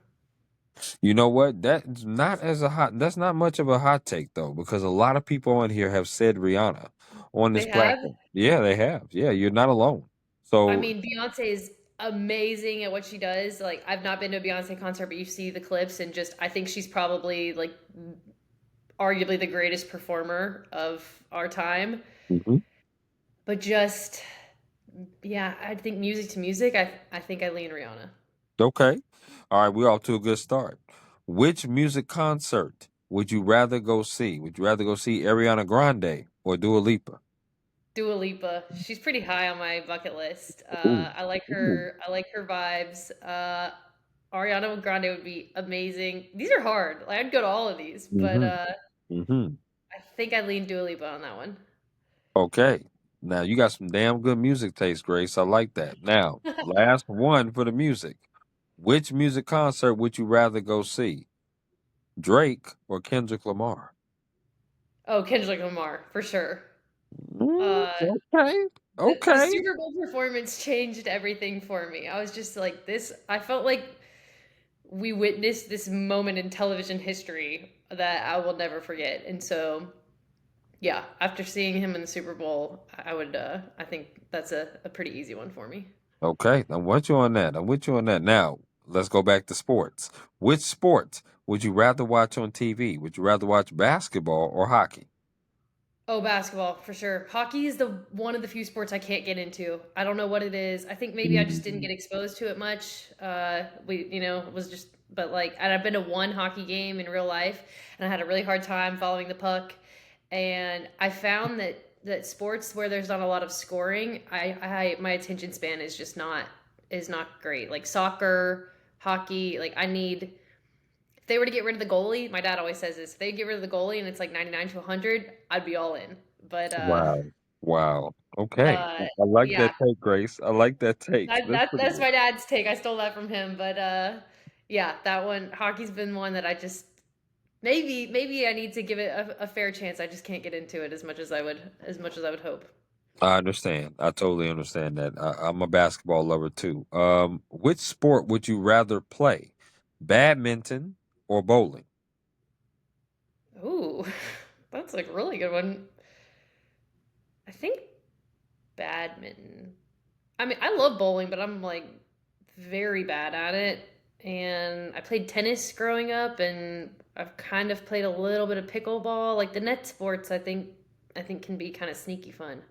You know what? That's not much of a hot take though, because a lot of people on here have said Rihanna on this They have? platform. Yeah, they have. Yeah, you're not alone. I So, mean, Beyonce is amazing at what she does. Like, I've not been to a Beyonce concert, but you see the clips, and just I think she's probably like arguably the greatest performer of our time. mhm. But just yeah, I think music to music. I think I lean Rihanna. Okay. All right, we're off to a good start. Which music concert would you rather go see? Would you rather go see Ariana Grande or Dua Lipa? Dua Lipa. She's pretty high on my bucket list. Ooh. I like Ooh. her. I like her vibes. Ariana Grande would be amazing. These are hard. Like, I'd go to all of these, but Mm-hmm. Mm-hmm. I think I lean Dua Lipa on that one. Okay. Now you got some damn good music taste, Grace. I like that. Now, last one for the music. Which music concert would you rather go see? Drake or Kendrick Lamar? Oh, Kendrick Lamar for sure. Uh, Okay. the Okay. Super Bowl performance changed everything for me. I was just like this. I felt like we witnessed this moment in television history that I will never forget. And so Yeah, after seeing him in the Super Bowl, I would I think that's a pretty easy one for me. Okay, I'm with you on that. I'm with you on that. Now, let's go back to sports. Which sport would you rather watch on TV? Would you rather watch basketball or hockey? Oh, basketball for sure. Hockey is the one of the few sports I can't get into. I don't know what it is. I think maybe I just didn't get exposed to it much. Was just, but like, and I've been to one hockey game in real life, and I had a really hard time following the puck. And I found that sports where there's not a lot of scoring, I my attention span is not great. Like soccer, hockey, like I need if they were to get rid of the goalie, my dad always says this, if they get rid of the goalie and it's like 99 to 100, I'd be all in. But Wow. Wow. Okay. uh I like yeah, that take, Grace. I like that take. That's pretty that's good. my dad's take. I stole that from him, but yeah, that one hockey's been one that I just maybe I need to give it a fair chance. I just can't get into it as much as I would hope. I understand. I totally understand that. I'm a basketball lover too. Which sport would you rather play? Badminton or bowling? Ooh, that's like a really good one. I think badminton. I mean, I love bowling, but I'm like very bad at it. And I played tennis growing up, and I've kind of played a little bit of pickleball. Like the net sports, I think can be kind of sneaky fun.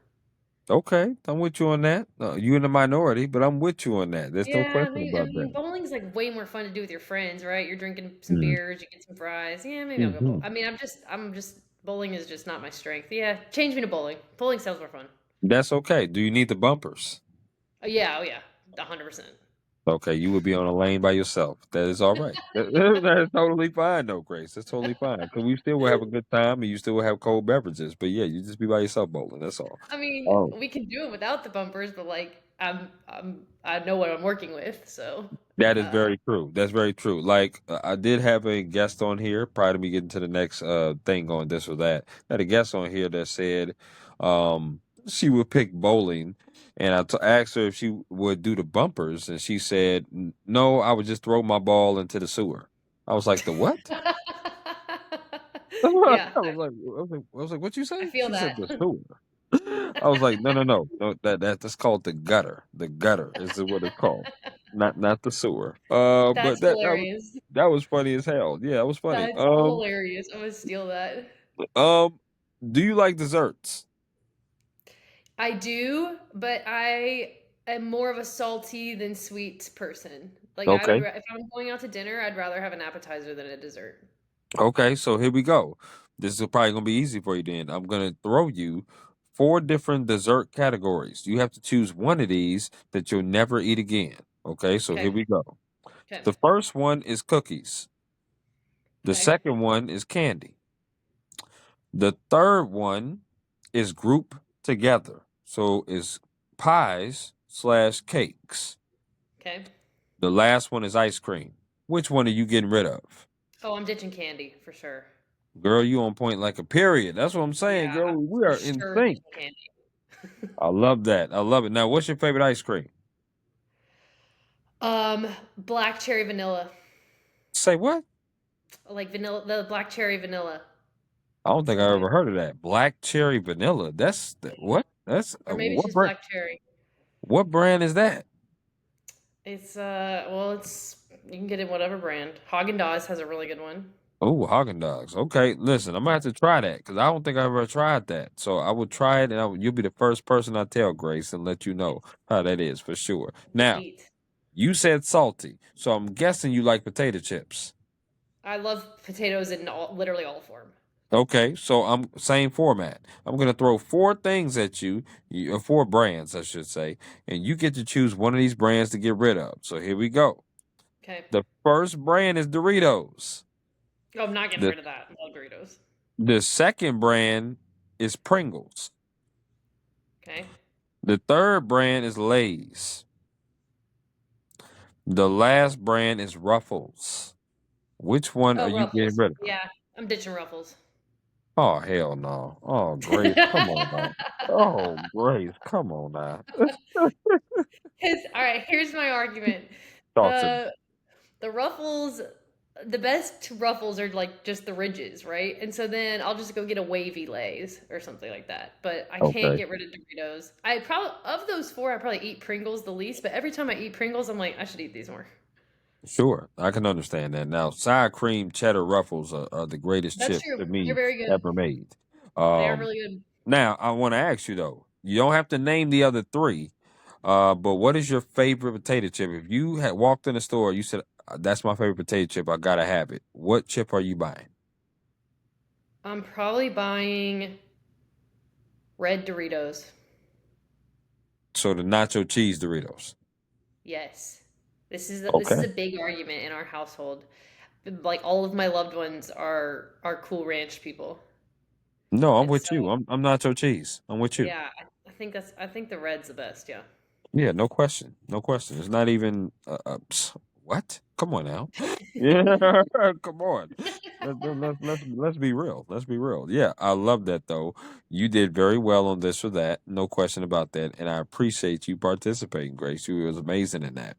Okay, I'm with you on that. You in the minority, but I'm with you on that. There's no Yeah, I question mean, I about mean, that. bowling's like way more fun to do with your friends, right? You're drinking some beers, you get some fries. Yeah, maybe I'll go bowl. Mm-hmm. I mean, I'm just bowling is just not my strength. Yeah, change me to bowling. Bowling sounds more fun. That's okay. Do you need the bumpers? Oh yeah, 100%. Okay, you would be on a lane by yourself. That is all right. That is totally fine, though, Grace. That's totally fine. Because we still will have a good time and you still will have cold beverages. But yeah, you just be by yourself bowling. That's all. I mean, Oh, we can do it without the bumpers, but like I know what I'm working with, so that is uh very true. That's very true. Like I did have a guest on here prior to me getting to the next thing on this or that. I had a guest on here that said she would pick bowling, and asked her if she would do the bumpers, and she said no, I would just throw my ball into the sewer. I was like, the what? I yeah, was like, what you I say? feel She said that. the sewer. I was like, no, no, no, no. That's called the gutter. The gutter is what it's called, not the sewer. But That's hilarious. that was funny as hell. Yeah, it was funny. That's hilarious. I'm gonna steal that. Um, do you like desserts? I do, but I am more of a salty than sweet person. Like Okay, if I'm going out to dinner, I'd rather have an appetizer than a dessert. okay. So here we go. This is probably gonna be easy for you then. I'm gonna throw you four different dessert categories. You have to choose one of these that you'll never eat again. Okay, so here Okay. we go. Okay. The first one is cookies. The Okay. second one is candy. The third one is group together. So it's pies slash cakes. Okay. The last one is ice cream. Which one are you getting rid of? Oh, I'm ditching candy for sure. Girl, you on point like a period. That's what I'm saying, Yeah, girl. We for are in sure sync. ditching candy. I love that. I love it. Now, what's your favorite ice cream? Black cherry vanilla. Say what? Like vanilla, the black cherry vanilla. I don't It's think I one of my, ever heard of that. Black cherry vanilla. What? That's or maybe it's what just brand? black cherry. What brand is that? It's you can get it in whatever brand. Haagen Dazs has a really good one. Oh, Haagen Dogs. Okay, listen, I'm gonna have to try that because I don't think I've ever tried that. So I would try it, and you'll be the first person I tell, Grace, and let you know how that is for sure. Now, Sweet. you said salty, so I'm guessing you like potato chips. I love potatoes in literally all form. Okay, so I'm same format. I'm gonna throw four things at you, four brands, I should say, and you get to choose one of these brands to get rid of. So here we go. Okay. The first brand is Doritos. Oh, I'm not getting The rid of that. I love Doritos. the second brand is Pringles. Okay. The third brand is Lay's. The last brand is Ruffles. Which one are Oh, you getting Ruffles. rid of? Yeah, I'm ditching Ruffles. Oh, hell no. Oh, Grace, come on now. Oh, Grace, come on now. All right, here's my argument. Talk to me. The the Ruffles, the best ruffles are like just the ridges, right? And so then I'll just go get a wavy Lay's or something like that. But I can't Okay. get rid of Doritos. I probably of those four, I probably eat Pringles the least. But every time I eat Pringles, I'm like, I should eat these more. Sure, I can understand that. Now, sour cream cheddar ruffles are the greatest That's chip true. to They're me very good. ever made. They are Um, really good. Now, I want to ask you though. You don't have to name the other three, but what is your favorite potato chip? If you had walked in the store, you said, "That's my favorite potato chip. I gotta have it." What chip are you buying? I'm probably buying red Doritos. So the nacho cheese Doritos. Yes. This is Okay. a big argument in our household. Like all of my loved ones are Cool Ranch people. No, I'm And with so you. I'm nacho cheese. I'm with you. yeah, I think the red's the best, yeah. Yeah, no question. No question. It's not even what? Come on now. Yeah, come on. Let's be real. Let's be real. Yeah, I love that though. You did very well on this or that. No question about that. And I appreciate you participating, Grace. You was amazing in that.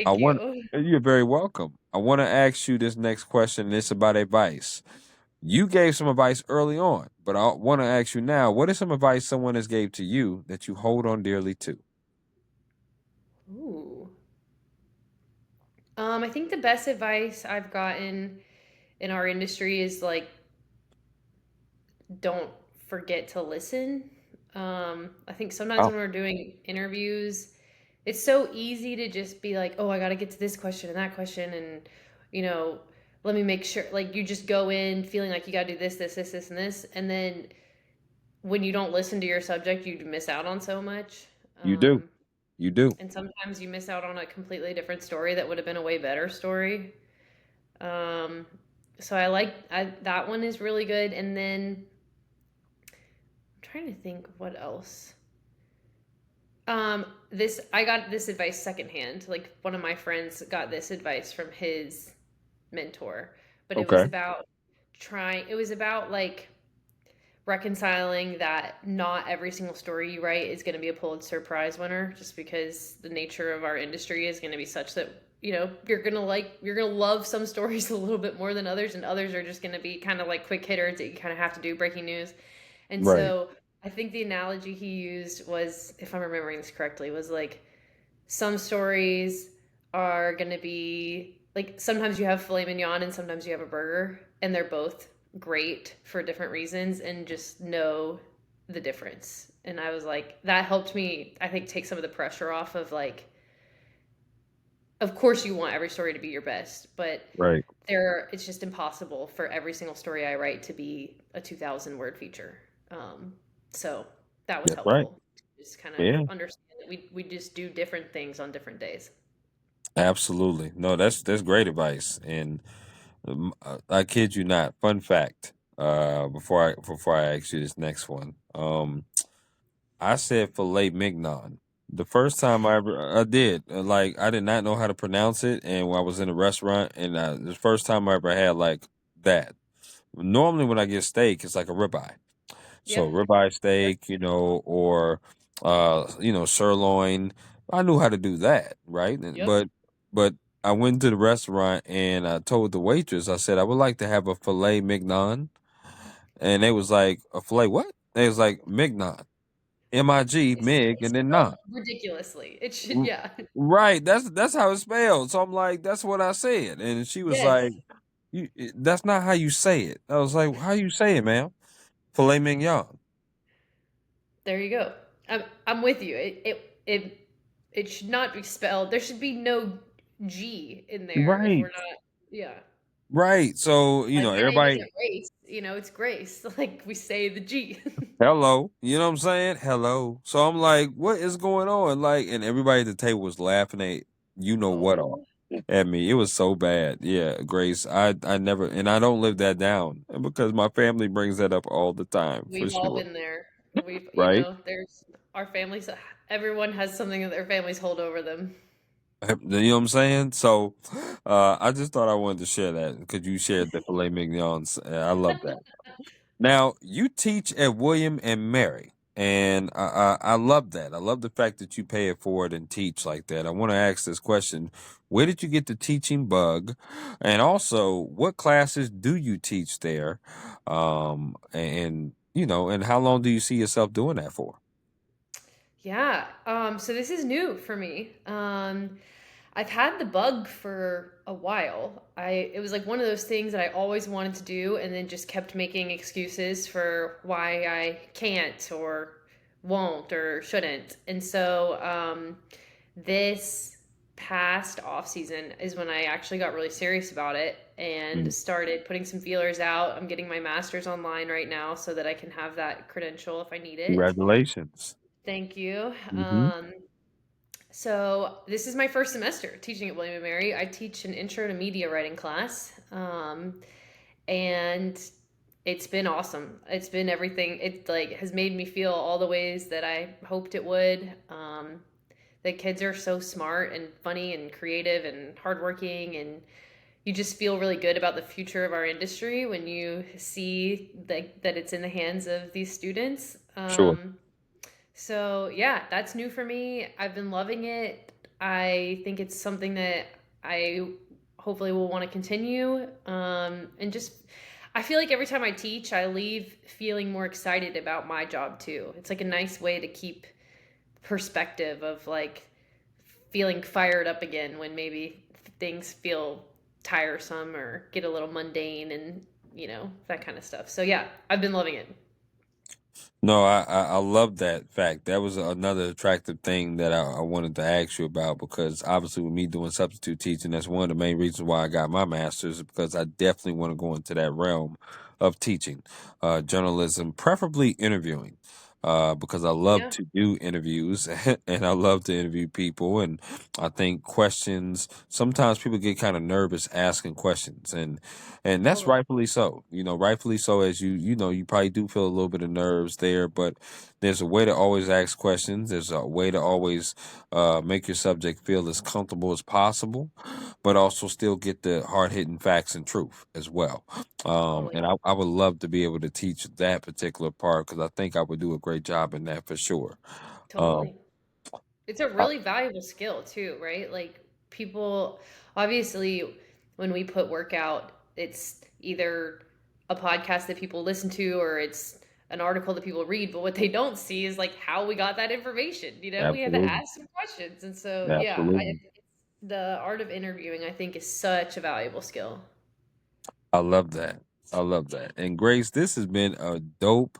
I Thank want you. you're very welcome. I want to ask you this next question, and it's about advice. You gave some advice early on, but I want to ask you now, what is some advice someone has gave to you that you hold on dearly to? Ooh. I think the best advice I've gotten in our industry is like don't forget to listen. I think sometimes Oh, when we're doing interviews, it's so easy to just be like, "Oh, I got to get to this question and that question and you know, let me make sure." Like you just go in feeling like you got to do this and this, and then when you don't listen to your subject, you miss out on so much. you do. Um, You do. and sometimes you miss out on a completely different story that would have been a way better story. Um, so that one is really good. And then I'm trying to think what else. This I got this advice secondhand. Like one of my friends got this advice from his mentor, but it was Okay. about It was about like reconciling that not every single story you write is going to be a Pulitzer Prize winner, just because the nature of our industry is going to be such that you're gonna love some stories a little bit more than others, and others are just going to be kind of like quick hitters that you kind of have to do breaking news. And Right. so I think the analogy he used was, if I'm remembering this correctly, was like some stories are going to be like sometimes you have filet mignon and sometimes you have a burger, and they're both great for different reasons, and just know the difference. And I was like, that helped me, I think, take some of the pressure off of like, of course you want every story to be your best, but Right. it's just impossible for every single story I write to be a 2,000 word feature. Um, so that was That's right. helpful. Just kind of Yeah. understand that we just do different things on different days. Absolutely. No, that's great advice. And I kid you not. Fun fact. Before I ask you this next one, I said filet mignon. The first time I did, like I did not know how to pronounce it, and when I was in a restaurant, and the first time I ever had like that. Normally, when I get steak, it's like a ribeye. So Yep. ribeye Yep. steak, or sirloin. I knew how to do that, right? Yep. But I went to the restaurant and I told the waitress, I said I would like to have a filet mignon, and they was like, a filet what? They was like mignon, MIG, mig, It's and then non. spelled ridiculously. It should, R- yeah. Right, that's how it's spelled. So I'm like, that's what I said, and she was like, Yes. That's not how you say it." I was like, "How you say it, ma'am?" Filet mignon. There you go. I'm with you. It should not be spelled. There should be no G in there if we're Right. not. Yeah. Right. So, Like my name everybody, isn't Race. It's Grace. Like we say the G. hello. You know what I'm saying? Hello. So I'm like, what is going on? Like, and everybody at the table was laughing at you know what off Oh, at me. It was so bad. Yeah, Grace. I never, and I don't live that down because my family brings that up all the time for we've all sure. been there. Right. There's our families. Everyone has something that their families hold over them. You know what I'm saying? So, I just thought I wanted to share that because you shared the filet mignons. I love that. Now, you teach at William and Mary. And I love that. I love the fact that you pay it forward and teach like that. I want to ask this question: where did you get the teaching bug, and also what classes do you teach there? And and how long do you see yourself doing that for? Yeah. So this is new for me. I've had the bug for a while. It was like one of those things that I always wanted to do and then just kept making excuses for why I can't or won't or shouldn't. And so this past off season is when I actually got really serious about it and Mm. started putting some feelers out. I'm getting my master's online right now so that I can have that credential if I need it. Congratulations. Thank you. Hmm. So this is my first semester teaching at William and Mary. I teach an intro to media writing class, and it's been awesome. It's been everything. It like has made me feel all the ways that I hoped it would. The kids are so smart and funny and creative and hardworking, and you just feel really good about the future of our industry when you see that it's in the hands of these students. Sure. So yeah, that's new for me. I've been loving it. I think it's something that I hopefully will want to continue. And just, I feel like every time I teach, I leave feeling more excited about my job too. It's like a nice way to keep perspective of like feeling fired up again when maybe things feel tiresome or get a little mundane and that kind of stuff. So yeah, I've been loving it. No, I love that fact. That was another attractive thing that I wanted to ask you about because obviously with me doing substitute teaching, that's one of the main reasons why I got my master's because I definitely want to go into that realm of teaching, journalism, preferably interviewing. Because I love Yeah, to do interviews and I love to interview people. And I think questions, sometimes people get kind of nervous asking questions. And that's totally. rightfully so. Rightfully so as you probably do feel a little bit of nerves there, but there's a way to always ask questions. There's a way to always make your subject feel as comfortable as possible, but also still get the hard hitting facts and truth as well. Totally. And I would love to be able to teach that particular part because I think I would do a great job in that for sure. Um, Totally. It's a I- really valuable skill too, right? Like people obviously when we put work out, it's either a podcast that people listen to or it's an article that people read, but what they don't see is like how we got that information. We had to Absolutely. ask some questions. And so, yeah, Absolutely. the art of interviewing I think is such a valuable skill. I love that. I love that. And Grace, this has been a dope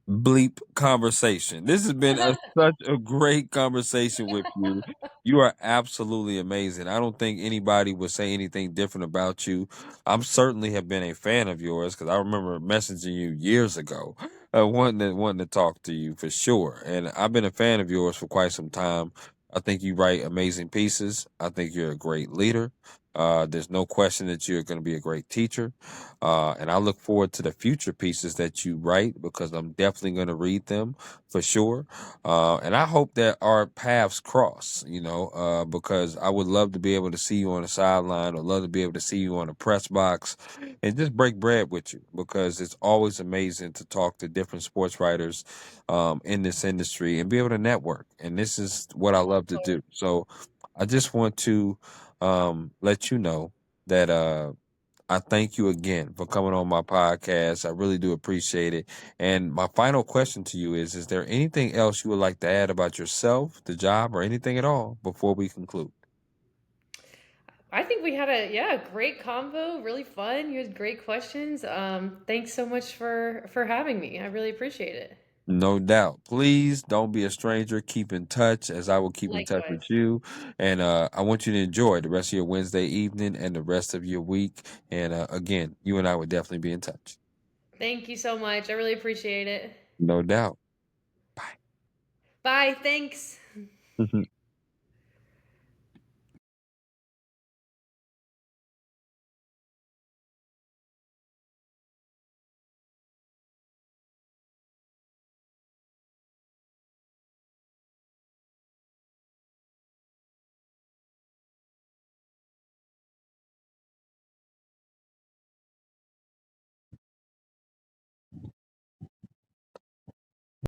bleep conversation. This has been such a great conversation with you. You are absolutely amazing. I don't think anybody would say anything different about you. I'm certainly have been a fan of yours because I remember messaging you years ago, wanting to talk to you for sure. And I've been a fan of yours for quite some time. I think you write amazing pieces. I think you're a great leader. There's no question that you're going to be a great teacher. And I look forward to the future pieces that you write because I'm definitely going to read them for sure. And I hope that our paths cross, because I would love to be able to see you on the sideline or love to be able to see you on a press box and just break bread with you because it's always amazing to talk to different sports writers in this industry and be able to network. And this is what I love to do. So I just want to let you know that. I thank you again for coming on my podcast. I really do appreciate it. And my final question to you is there anything else you would like to add about yourself, the job, or anything at all before we conclude? I think we had a great convo, really fun. You had great questions. Thanks so much for having me. I really appreciate it. No doubt. Please don't be a stranger. Keep in touch as I will keep in touch with Likewise. you. And I want you to enjoy the rest of your Wednesday evening and the rest of your week. And again, you and I would definitely be in touch. Thank you so much. I really appreciate it. No doubt. Bye. Thanks. Bye.